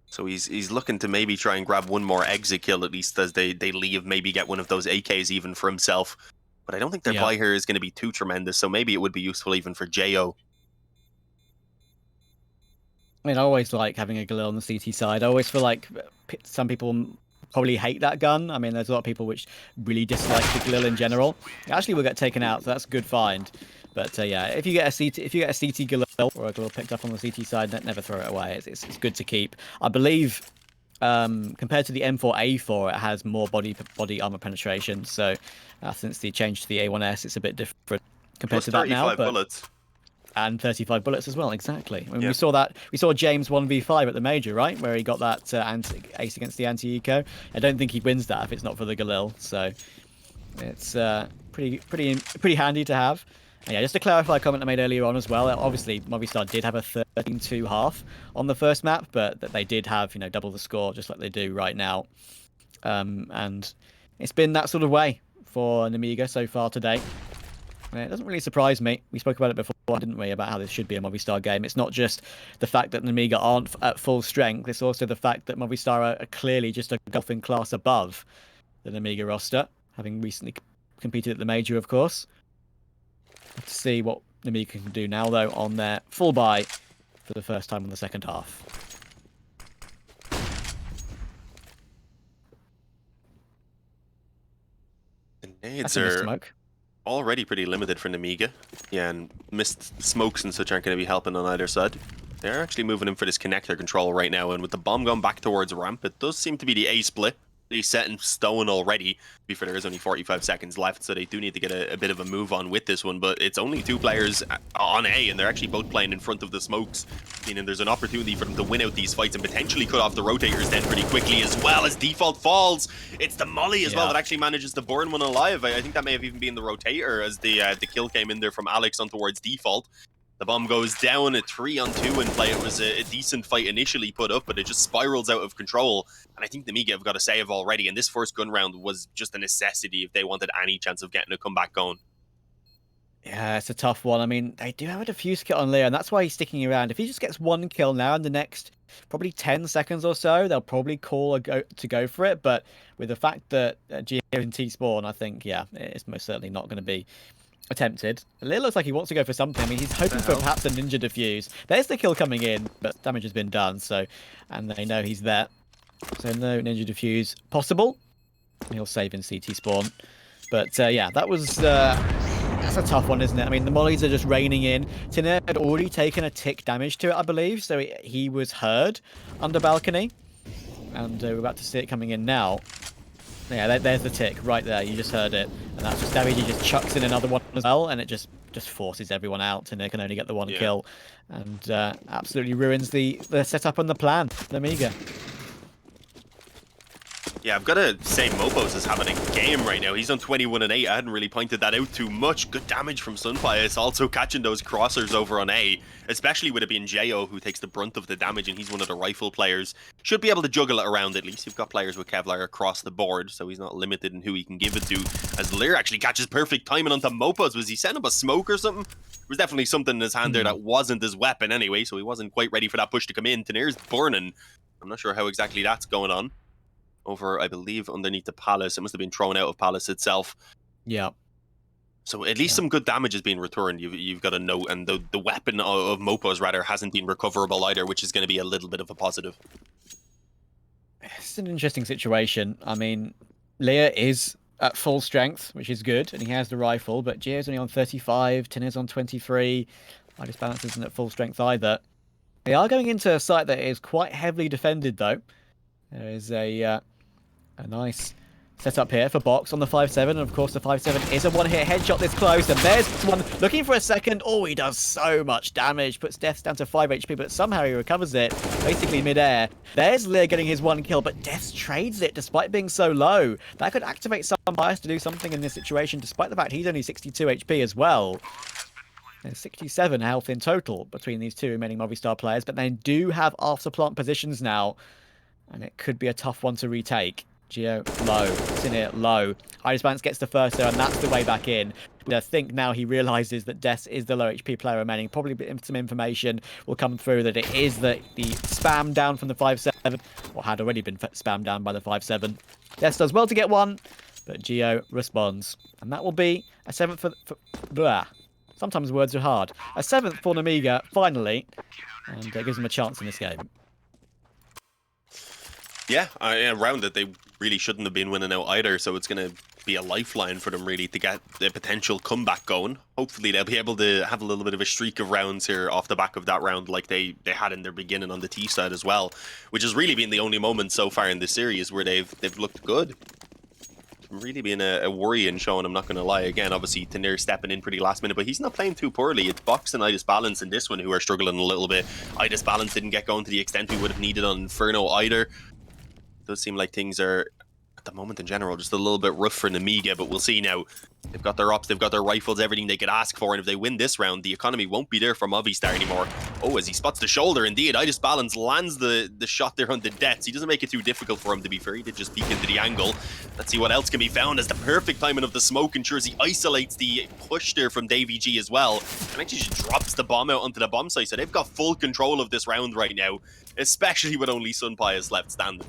So he's looking to maybe try and grab 1 more exit kill, at least as they leave, maybe get one of those AKs even for himself. But I don't think their buy here is going to be too tremendous, so maybe it would be useful even for JO. I mean, I always like having a Galil on the CT side. I always feel like some people probably hate that gun. I mean, there's a lot of people which really dislike the Galil in general. It actually will get taken out, so that's a good find. But yeah, if you get a CT Galil or a Galil picked up on the CT side, never throw it away. It's good to keep. I believe compared to the M4A4, it has more body armor penetration. So since the change to the A1S, it's a bit different compared Plus to that now. 35 bullets. And 35 bullets as well, exactly. I mean, Yeah. we saw James 1v5 at the major, right? Where he got that ace against the anti-eco. I don't think he wins that if it's not for the Galil. So it's pretty handy to have. And yeah, just to clarify a comment I made earlier on as well. Obviously, Movistar did have a 13-2 half on the first map, but that they did have, double the score just like they do right now. And it's been that sort of way for Nemiga so far today. It doesn't really surprise me. We spoke about it before, didn't we, about how this should be a Movistar game. It's not just the fact that Nemiga aren't at full strength. It's also the fact that Movistar are clearly just a golfing class above the Nemiga roster, having recently competed at the major, of course. Let's see what Nemiga can do now, though, on their full buy for the first time in the second half. The nades That's a missed are smoke. already pretty limited for Nemiga. Yeah, and missed smokes and such aren't going to be helping on either side. They're actually moving in for this connector control right now, and with the bomb going back towards ramp, it does seem to be the A split. He's set in stone already. Before there is only 45 seconds left, so they do need to get a bit of a move on with this one, but it's only 2 players on A, and they're actually both playing in front of the smokes, meaning there's an opportunity for them to win out these fights and potentially cut off the rotators then pretty quickly, as well as default falls. It's the molly as well that actually manages to burn one alive. I think that may have even been the rotator as the kill came in there from Alex on towards default. The bomb goes down at 3-on-2 in play. It was a decent fight initially put up, but it just spirals out of control. And I think the Nemiga have got a save already, and this first gun round was just a necessity if they wanted any chance of getting a comeback going. Yeah, it's a tough one. I mean, they do have a defuse kit on Leo, and that's why he's sticking around. If he just gets 1 kill now in the next probably 10 seconds or so, they'll probably call to go for it. But with the fact that Geo and T-spawn, I think, yeah, it's most certainly not going to be attempted. Leo looks like he wants to go for something. I mean, he's hoping for perhaps a ninja defuse. There's the kill coming in, but damage has been done, so, and they know he's there. So no ninja defuse possible. He'll save in CT spawn. But yeah, that was that's a tough one, isn't it? I mean, the mollies are just raining in. Tinner had already taken a tick damage to it, I believe, so he was heard under balcony. And we're about to see it coming in now. Yeah, there's the tick right there. You just heard it, and that's just damage. He just chucks in another one as well, and it just forces everyone out, and they can only get the 1 kill, and absolutely ruins the setup and the plan. Nemiga. Yeah, I've got to say Mopos is having a game right now. He's on 21 and 8. I hadn't really pointed that out too much. Good damage from Sunfire. Also catching those crossers over on A, especially with it being Jo who takes the brunt of the damage, and he's one of the rifle players. Should be able to juggle it around at least. You've got players with Kevlar across the board, so he's not limited in who he can give it to. As Lear actually catches perfect timing onto Mopos. Was he setting up a smoke or something? There was definitely something in his hand there that wasn't his weapon anyway, so he wasn't quite ready for that push to come in. Tanir's burning. I'm not sure how exactly that's going on. Over, I believe, underneath the palace. It must have been thrown out of palace itself. Yeah. So at least some good damage is being returned. You've got to note, and the weapon of Mopos rather hasn't been recoverable either, which is going to be a little bit of a positive. It's an interesting situation. I mean, Leia is at full strength, which is good, and he has the rifle, but Gio's only on 35, Tinner's on 23. Midas Balance isn't at full strength either. They are going into a site that is quite heavily defended, though. There is a nice setup here for Box on the 5-7, and of course the 5-7 is a one-hit headshot this close, and there's one looking for a second. Oh, he does so much damage, puts Deaths down to 5 HP, but somehow he recovers it, basically mid-air. There's Lear getting his 1 kill, but Deaths trades it despite being so low. That could activate some bias to do something in this situation, despite the fact he's only 62 HP as well. There's 67 health in total between these 2 remaining Movistar players, but they do have after-plant positions now, and it could be a tough one to retake. Geo, low. It's in here, low. Iris Vance gets the first there, and that's the way back in. But I think now he realizes that Des is the low HP player remaining. Probably some information will come through that it is the spam down from the 5-7, or had already been spammed down by the 5-7. Des does well to get 1, but Geo responds. And that will be a 7th for blah. Sometimes words are hard. A 7th for Nemiga, finally. and it gives them a chance in this game. Yeah, a round that they really shouldn't have been winning out either, so it's going to be a lifeline for them really to get the potential comeback going. Hopefully they'll be able to have a little bit of a streak of rounds here off the back of that round like they had in their beginning on the T side as well, which has really been the only moment so far in the series where they've looked good. It's really been a worrying showing, I'm not going to lie. Again, obviously Tanir stepping in pretty last minute, but he's not playing too poorly. It's Box and Idis Balance in this one who are struggling a little bit. Idis Balance didn't get going to the extent we would have needed on Inferno either. Does seem like things are, at the moment in general, just a little bit rough for Nemiga, but we'll see now. They've got their ops, they've got their rifles, everything they could ask for, and if they win this round, the economy won't be there for Movistar anymore. Oh, as he spots the shoulder, indeed, Idis Balance lands the shot there on the deaths. He doesn't make it too difficult for him, to be fair. He did just peek into the angle. Let's see what else can be found as the perfect timing of the smoke ensures he isolates the push there from Davey G as well, and actually just drops the bomb out onto the bomb site. So they've got full control of this round right now, especially with only Sun Pius left standing.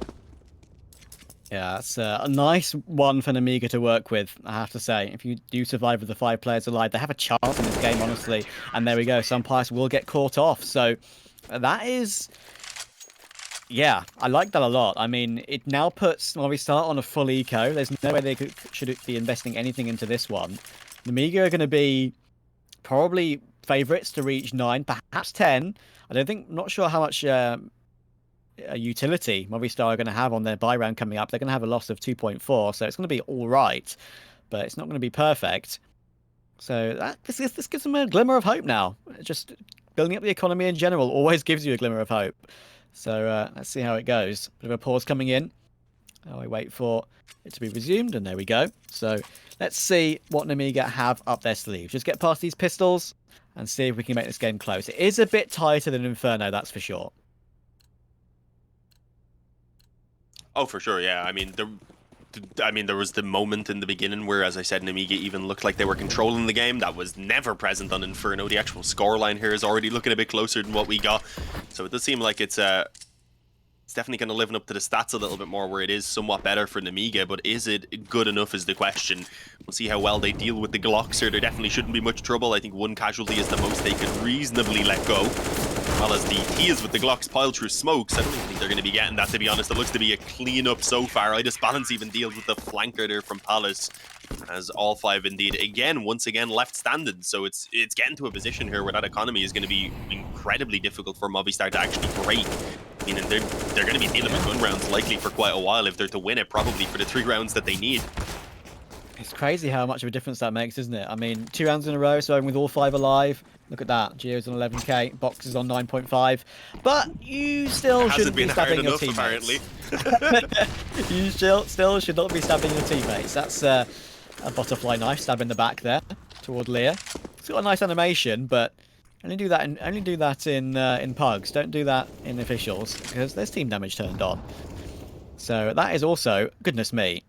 Yeah, it's a nice one for Nemiga to work with, I have to say. If you do survive with the 5 players alive, they have a chance in this game, honestly. And there we go, some players will get caught off. So that is... Yeah, I like that a lot. I mean, it now puts Movistar on a full eco. There's no way they should be investing anything into this one. Nemiga are going to be probably favourites to reach 9, perhaps 10. I don't think, not sure how much... a utility Movistar are going to have on their buy round coming up. They're going to have a loss of 2.4, so it's going to be all right, but it's not going to be perfect. So this gives them a glimmer of hope now. Just building up the economy in general always gives you a glimmer of hope. So let's see how it goes. Bit of a pause coming in. Oh, we wait for it to be resumed, and there we go. So let's see what Nemiga have up their sleeve. Just get past these pistols and see if we can make this game close. It is a bit tighter than Inferno, that's for sure. Oh, for sure, yeah. I mean, there was the moment in the beginning where, as I said, Nemiga even looked like they were controlling the game. That was never present on Inferno. The actual scoreline here is already looking a bit closer than what we got. So it does seem like it's definitely kind of living up to the stats a little bit more, where it is somewhat better for Nemiga, but is it good enough is the question. We'll see how well they deal with the Glocks here. There definitely shouldn't be much trouble. I think 1 casualty is the most they could reasonably let go. Well, as the Tias with the Glocks pile through smokes, I don't even think they're going to be getting that, to be honest. It looks to be a clean-up so far. Idis Balance even deals with the flanker there from Palace, as all 5 indeed, once again, left standing. So it's getting to a position here where that economy is going to be incredibly difficult for Movistar to actually break. I mean, they're going to be dealing with gun rounds likely for quite a while if they're to win it, probably for the 3 rounds that they need. It's crazy how much of a difference that makes, isn't it? I mean, 2 rounds in a row, so with all 5 alive. Look at that. Geo's on 11k, Box is on 9.5. But you still shouldn't be stabbing your teammates. Apparently. You still should not be stabbing your teammates. That's a butterfly knife stab in the back there toward Leah. It's got a nice animation, but only do that in pugs. Don't do that in officials, because there's team damage turned on. So that is also, goodness me.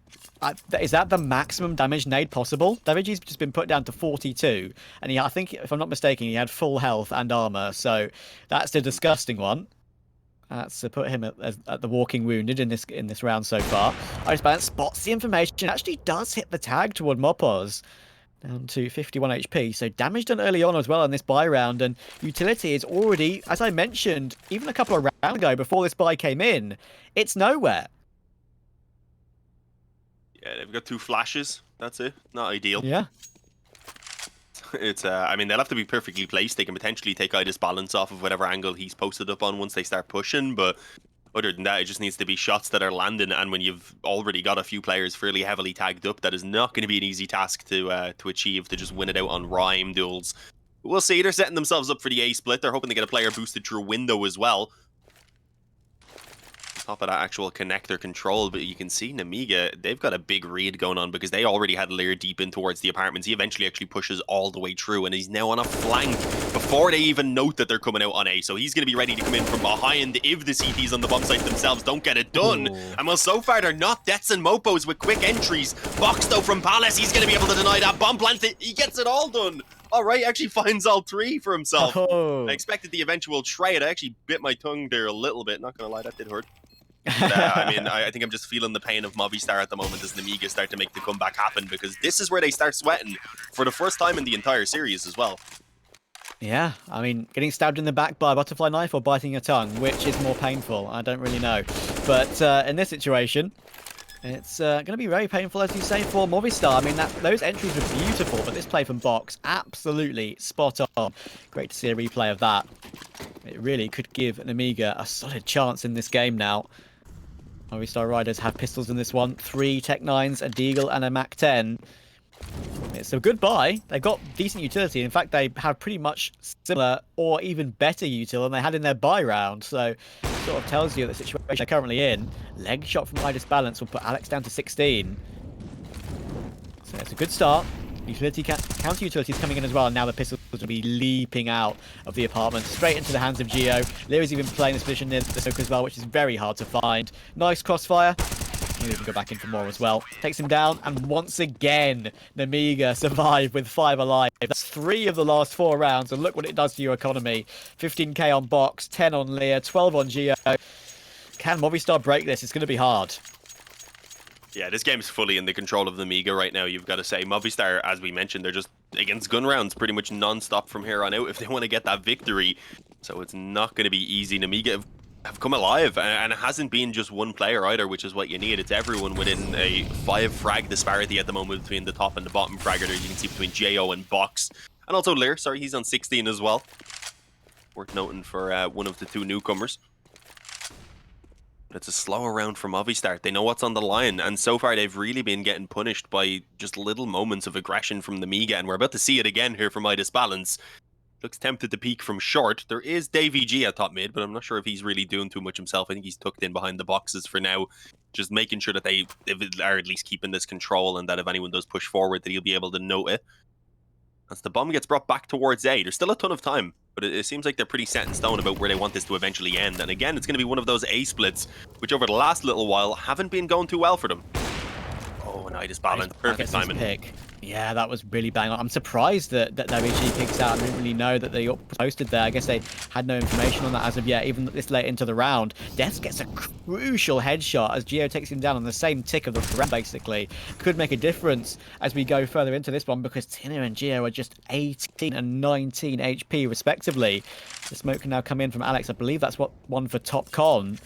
Is that the maximum damage nade possible? Daviji's just been put down to 42, and I think, if I'm not mistaken, he had full health and armor, so that's the disgusting one. That's put him at the walking wounded in this round so far. Idis Balance spots the information, actually does hit the tag toward Mopos, down to 51 HP, so damage done early on as well in this buy round, and utility is already, as I mentioned, even a couple of rounds ago before this buy came in, it's nowhere. Yeah, they've got 2 flashes. That's it. Not ideal. Yeah. It's I mean, they'll have to be perfectly placed. They can potentially take Idis Balance off of whatever angle he's posted up on once they start pushing, but other than that, it just needs to be shots that are landing, and when you've already got a few players fairly heavily tagged up, that is not going to be an easy task to achieve, to just win it out on rhyme duels. We'll see. They're setting themselves up for the A split. They're hoping to get a player boosted through window as well. Top of that actual connector control, but you can see Nemiga, they've got a big read going on because they already had Lear deep in towards the apartments. He eventually actually pushes all the way through, and he's now on a flank before they even note that they're coming out on A. So he's going to be ready to come in from behind if the CTs on the bomb site themselves don't get it done. Ooh. And well, so far they're not deaths and mopos with quick entries. Box though from Palace, he's going to be able to deny that bomb plant. He gets it all done. All right, actually finds all 3 for himself. Oh. I expected the eventual trade. I actually bit my tongue there a little bit, not going to lie, that did hurt. But, I mean, I think I'm just feeling the pain of Movistar at the moment as Nemiga start to make the comeback happen, because this is where they start sweating for the first time in the entire series as well. Yeah, I mean, getting stabbed in the back by a butterfly knife or biting your tongue, which is more painful? I don't really know. But in this situation, it's going to be very painful, as you say, for Movistar. I mean, those entries were beautiful, but this play from Box, absolutely spot on. Great to see a replay of that. It really could give Nemiga a solid chance in this game now. Movistar Riders have pistols in this one. 3 Tech 9s, a Deagle, and a Mac 10. It's a good buy. They've got decent utility. In fact, they have pretty much similar or even better util than they had in their buy round. So it sort of tells you the situation they're currently in. Leg shot from Midas Balance will put Alex down to 16. So it's a good start. Utility counter utilities coming in as well. And now the pistols will be leaping out of the apartment straight into the hands of Geo. Leary's even playing this position near the smoke as well, which is very hard to find. Nice crossfire. Maybe we can go back in for more as well. Takes him down, and once again, Nemiga survived with 5 alive. That's 3 of the last 4 rounds, and look what it does to your economy. 15k on Box, 10 on Lear, 12 on Geo. Can Movistar break this? It's going to be hard. Yeah, this game's fully in the control of the Nemiga right now, you've got to say. Movistar, as we mentioned, they're just against gun rounds pretty much non-stop from here on out if they want to get that victory. So it's not going to be easy. Nemiga have come alive, and it hasn't been just one player either, which is what you need. It's everyone within a 5 frag disparity at the moment between the top and the bottom fragger. You can see between Jo and Box, and also Lear. Sorry, he's on 16 as well. Worth noting for one of the 2 newcomers. But it's a slower round for Movistar. They know what's on the line, and so far they've really been getting punished by just little moments of aggression from the Nemiga, and we're about to see it again here from Midas Balance. Looks tempted to peek from short. There is Davey G at top mid, but I'm not sure if he's really doing too much himself. I think he's tucked in behind the boxes for now, just making sure that they are at least keeping this control, and that if anyone does push forward, that he'll be able to note it. As the bomb gets brought back towards A, there's still a ton of time, but it seems like they're pretty set in stone about where they want this to eventually end. And again, it's going to be one of those A splits, which over the last little while haven't been going too well for them. Oh, Midas Balance. Perfect timing. Pick. Yeah, that was really bang on. I'm surprised that WG picks out. I didn't really know that they posted there. I guess they had no information on that as of yet, even this late into the round. Death gets a crucial headshot as Geo takes him down on the same tick of the round, basically. Could make a difference as we go further into this one, because Tina and Geo are just 18 and 19 HP, respectively. The smoke can now come in from Alex. I believe that's one for top con.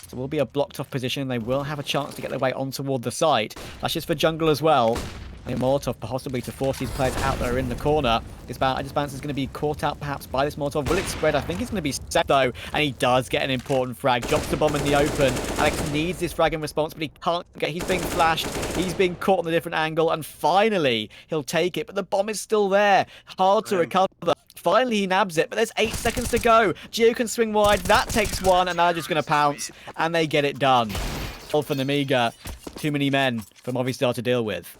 So it will be a blocked off position. They will have a chance to get their way on toward the site. That's just for jungle as well. And Molotov possibly to force these players out there in the corner. This Balance is going to be caught out perhaps by this Molotov. Will it spread? I think it's going to be set though. And he does get an important frag. Drops the bomb in the open. Alex needs this frag in response, but he can't get. He's being flashed. He's being caught on a different angle. And finally, he'll take it. But the bomb is still there. Hard to recover. Finally, he nabs it, but there's 8 seconds to go. Geo can swing wide. That takes one, and they're just going to pounce. And they get it done. All for Nemiga. Too many men for Movistar to deal with.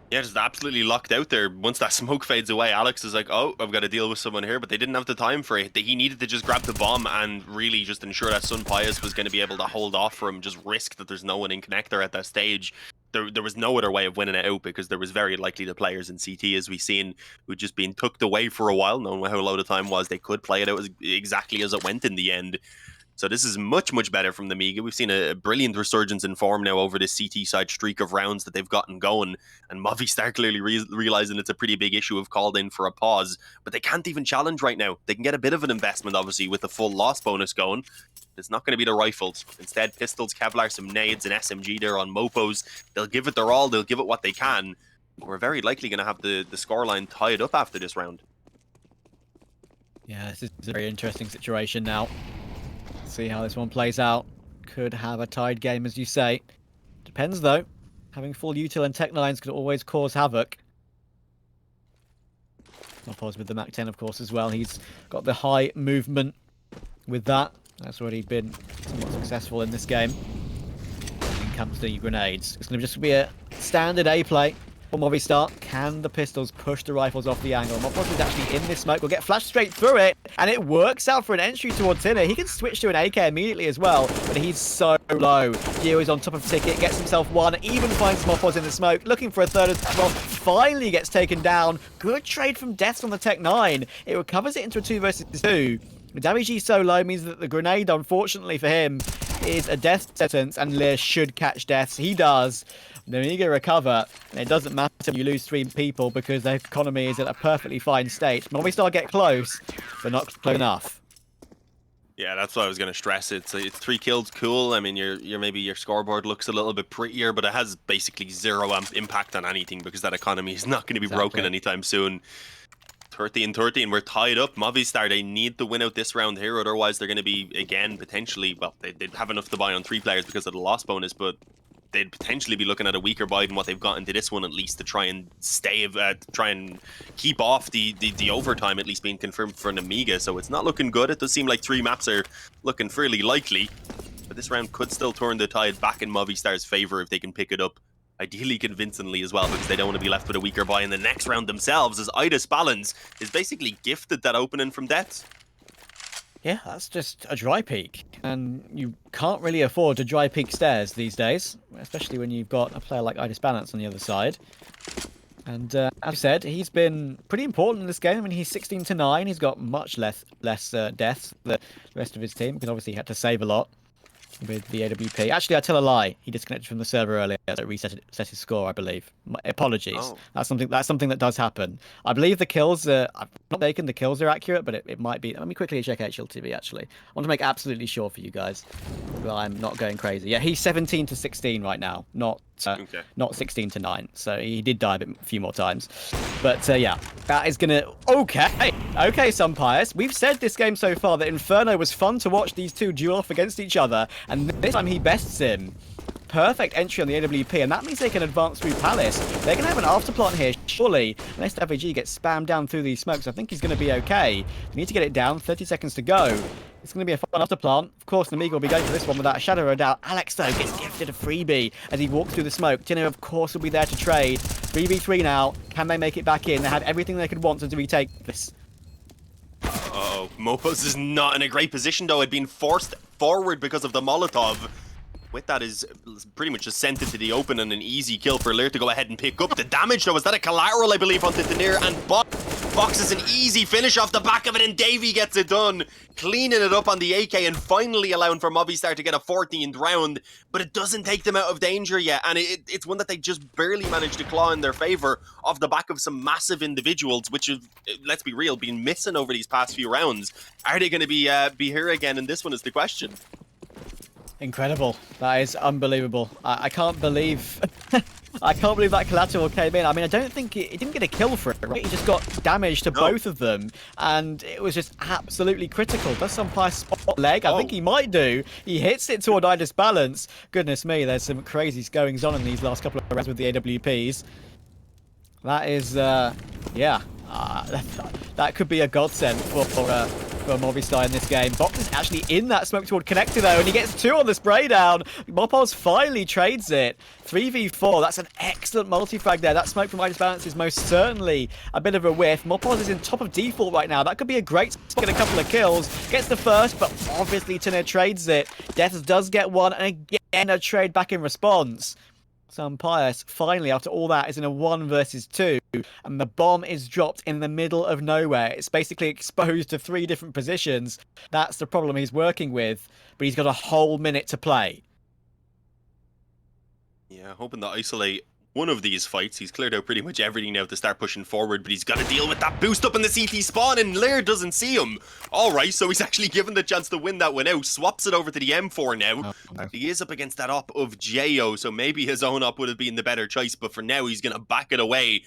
Yeah, just absolutely locked out there. Once that smoke fades away, Alex is like, oh, I've got to deal with someone here, but they didn't have the time for it. He needed to just grab the bomb and really just ensure that Sun Pius was going to be able to hold off from just risk that there's no one in connector at that stage. There was no other way of winning it out, because there was very likely the players in CT, as we've seen, who'd just been tucked away for a while, knowing how low the time was. They could play it out exactly as it went in the end. So this is much, much better from the Nemiga. We've seen a brilliant resurgence in form now over this CT side streak of rounds that they've gotten going. And Movistar clearly realizing it's a pretty big issue, have called in for a pause. But they can't even challenge right now. They can get a bit of an investment, obviously, with the full loss bonus going. It's not going to be the rifles. Instead, pistols, Kevlar, some nades, and SMG there on Mopos. They'll give it their all. They'll give it what they can. We're very likely going to have the scoreline tied up after this round. Yeah, this is a very interesting situation now. See how this one plays out. Could have a tied game, as you say. Depends, though. Having full util and tech lines could always cause havoc. I'll pause with the Mac 10, of course, as well. He's got the high movement with that. That's already been somewhat successful in this game. When it comes to grenades, it's going to just be a standard A play for Movistar. Can the pistols push the rifles off the angle? Mopos is actually in this smoke. Will get flashed straight through it, and it works out for an entry towards Tinner. He can switch to an AK immediately as well, but he's so low. Geo is on top of Ticket, gets himself one, even finds Mopos in the smoke, looking for a third as well. Finally gets taken down. Good trade from Deaths on the Tech 9. It recovers it into a 2 versus 2. Damage so low means that the grenade, unfortunately for him, is a death sentence, and Lear should catch deaths. He does. Nemiga recover, and it doesn't matter if you lose 3 people because their economy is at a perfectly fine state. Movistar get close, but not close enough. Yeah, that's what I was going to stress. It's 3 kills, cool. I mean, maybe your scoreboard looks a little bit prettier, but it has basically 0 impact on anything because that economy is not going to be broken anytime soon. 13-13, we're tied up. Movistar, they need to win out this round here, otherwise they're going to be, again, potentially, well, they'd have enough to buy on 3 players because of the loss bonus, but they'd potentially be looking at a weaker buy than what they've got into this one, at least, to try and try and keep off the overtime, at least being confirmed for Nemiga. So it's not looking good. It does seem like 3 maps are looking fairly likely, but this round could still turn the tide back in Movistar's favor if they can pick it up, ideally convincingly as well, because they don't want to be left with a weaker buy in the next round themselves, as Idis Balance is basically gifted that opening from death. Yeah, that's just a dry peak, and you can't really afford to dry peak stairs these days, especially when you've got a player like Idis Balance on the other side. And as I said, he's been pretty important in this game. I mean, he's 16-9. He's got much less deaths than the rest of his team, because obviously he had to save a lot with the AWP. Actually, I tell a lie. He disconnected from the server earlier to set his score, I believe. Apologies. Oh. That's something that does happen. I believe the kills I'm not making the kills are accurate, but it might be. Let me quickly check HLTV actually. I want to make absolutely sure for you guys that I'm not going crazy. Yeah, he's 17-16 right now, not 16-9. So he did die a few more times. But yeah, that is gonna okay, Sumpires. We've said this game so far that Inferno was fun to watch these two duel off against each other, and this time he bests him. Perfect entry on the AWP, and that means they can advance through Palace. They're going to have an afterplant here, surely, unless FAG gets spammed down through these smokes. I think he's going to be okay. They need to get it down, 30 seconds to go. It's going to be a fun afterplant. Of course, Nemiga will be going for this one without a shadow of a doubt. Alex, though, gets gifted a freebie as he walks through the smoke. Tino, of course, will be there to trade. 3v3 now. Can they make it back in? They have everything they could want to retake this. Uh-oh. Mopos is not in a great position, though. Had been forced forward because of the Molotov. With that is pretty much just sent into the open and an easy kill for Lear to go ahead and pick up. The damage, though, is that a collateral, I believe, onto Denir, and Box is an easy finish off the back of it, and Davey gets it done, cleaning it up on the AK and finally allowing for Movistar to get a 14th round, but it doesn't take them out of danger yet, and it's one that they just barely managed to claw in their favor off the back of some massive individuals, which have, let's be real, been missing over these past few rounds. Are they going to be here again? And this one is the question. Incredible. That is unbelievable. I can't believe I can't believe that collateral came in. I mean, I don't think it didn't get a kill for it, right? He just got damage to both of them, and it was just absolutely critical. Does Sumpire spot leg? I think he might do. He hits it toward Idis Balance. Goodness me, there's some crazy goings on in these last couple of rounds with the AWPs. That is, yeah. That could be a godsend for Movistar in this game. Box is actually in that smoke toward Connector, though, and he gets 2 on the spray down. Mopos finally trades it. 3v4. That's an excellent multi-frag there. That smoke from Idis Balance is most certainly a bit of a whiff. Mopos is in top of default right now. That could be a great spot, get a couple of kills. Gets the first, but obviously Tino trades it. Death does get one, and again a trade back in response. Pius finally, after all that, is in a 1 versus 2, and the bomb is dropped in the middle of nowhere. It's basically exposed to 3 different positions. That's the problem he's working with, but he's got a whole minute to play. Yeah, hoping to isolate one of these fights. He's cleared out pretty much everything now to start pushing forward, but he's got to deal with that boost up in the CT spawn, and Lair doesn't see him. Alright, so he's actually given the chance to win that one out. Swaps it over to the M4 now. Oh, no. He is up against that op of Jo, so maybe his own op would have been the better choice, but for now he's going to back it away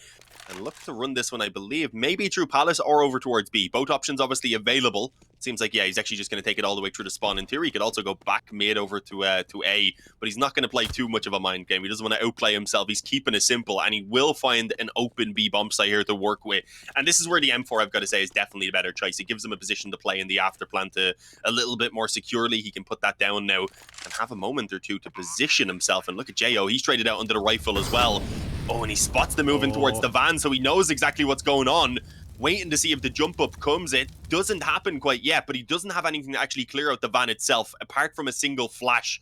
and look to run this one, I believe, maybe through Palace or over towards B. Both options obviously available. Seems like, yeah, he's actually just going to take it all the way through the spawn. In theory, he could also go back mid over to A, but he's not going to play too much of a mind game. He doesn't want to outplay himself. He's keeping it simple, and he will find an open B bomb site here to work with. And this is where the M4, I've got to say, is definitely the better choice. It gives him a position to play in the afterplant a little bit more securely. He can put that down now and have a moment or two to position himself. And look at Jo, he's traded out under the rifle as well. Oh, and he spots the moving towards the van, so he knows exactly what's going on. Waiting to see if the jump up comes. It doesn't happen quite yet, but he doesn't have anything to actually clear out the van itself, apart from a single flash.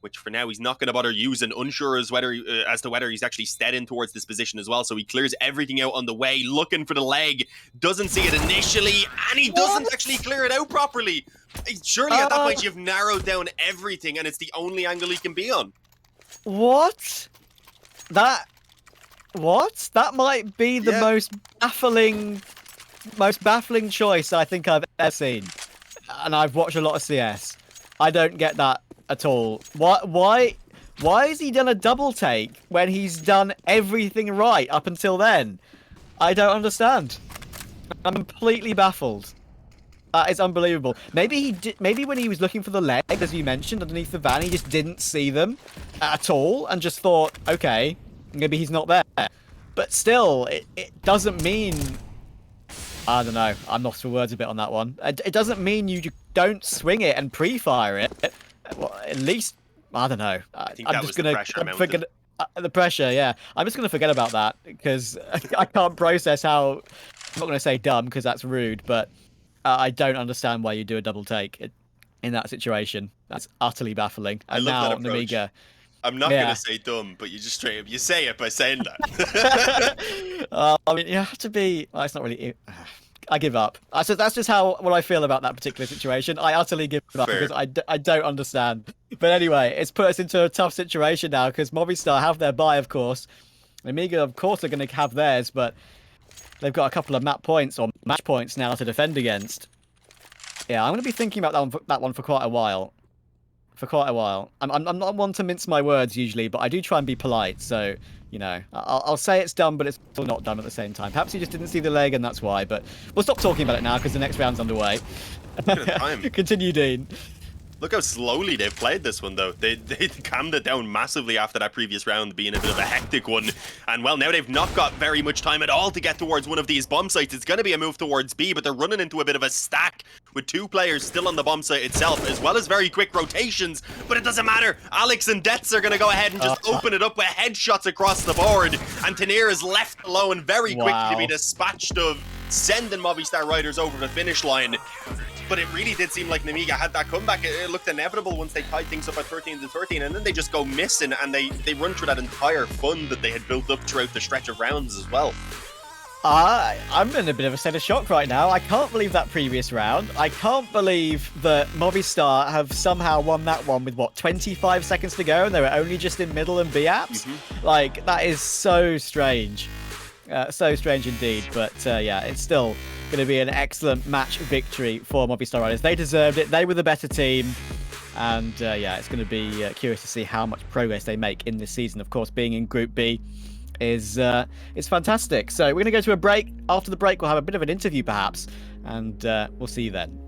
which for now he's not going to bother using, unsure as to whether he's actually stead in towards this position as well. So he clears everything out on the way, looking for the leg, doesn't see it initially, and he doesn't actually clear it out properly. Surely at that point you've narrowed down everything, and it's the only angle he can be on. What? That might be the most baffling choice I think I've ever seen. And I've watched a lot of CS. I don't get that at all. Why has he done a double take when he's done everything right up until then? I don't understand. I'm completely baffled. It's unbelievable. Maybe when he was looking for the leg, as you mentioned, underneath the van, he just didn't see them at all and just thought, okay, maybe he's not there. But still, it doesn't mean... I don't know. I'm lost for words a bit on that one. It doesn't mean you don't swing it and pre-fire it. Well, at least, I don't know. I think I'm that just was the gonna pressure mounted. forget the pressure. Yeah, I'm just gonna forget about that because I can't process how. I'm not gonna say dumb because that's rude, but I don't understand why you do a double take in that situation. That's utterly baffling. I And love now that approach. Nemiga. I'm not going to say dumb, but you just straight up, you say it by saying that. I mean, you have to be. Well, it's not really. I give up. That's just what I feel about that particular situation. I utterly give up Fair. because I don't understand. But anyway, it's put us into a tough situation now because Movistar have their buy, of course. Nemiga, of course, are going to have theirs, but they've got a couple of match points now to defend against. Yeah, I'm going to be thinking about that one for quite a while. I'm not one to mince my words usually, but I do try and be polite. So, you know, I'll say it's dumb, but it's still not dumb at the same time. Perhaps he just didn't see the leg, and that's why. But we'll stop talking about it now because the next round's underway. Look at the time. Continue, Dean. Look how slowly they've played this one, though. They calmed it down massively after that previous round being a bit of a hectic one. And, well, now they've not got very much time at all to get towards one of these bomb sites. It's going to be a move towards B, but they're running into a bit of a stack with 2 players still on the bomb site itself, as well as very quick rotations. But it doesn't matter. Alex and Dets are going to go ahead and just open it up with headshots across the board. And Tanir is left alone very quickly to be dispatched of sending Movistar Riders over the finish line. But it really did seem like Nemiga had that comeback. It looked inevitable once they tied things up at 13-13, and then they just go missing, and they run through that entire fun that they had built up throughout the stretch of rounds as well. I'm in a bit of a state of shock right now. I can't believe that previous round. I can't believe that Movistar have somehow won that one with, 25 seconds to go, and they were only just in middle and B apps? Like, that is so strange. So strange indeed, but yeah, it's still going to be an excellent match victory for Movistar Riders. They deserved it. They were the better team. And yeah, it's going to be curious to see how much progress they make in this season. Of course, being in Group B is fantastic. So we're going to go to a break. After the break, we'll have a bit of an interview perhaps, and we'll see you then.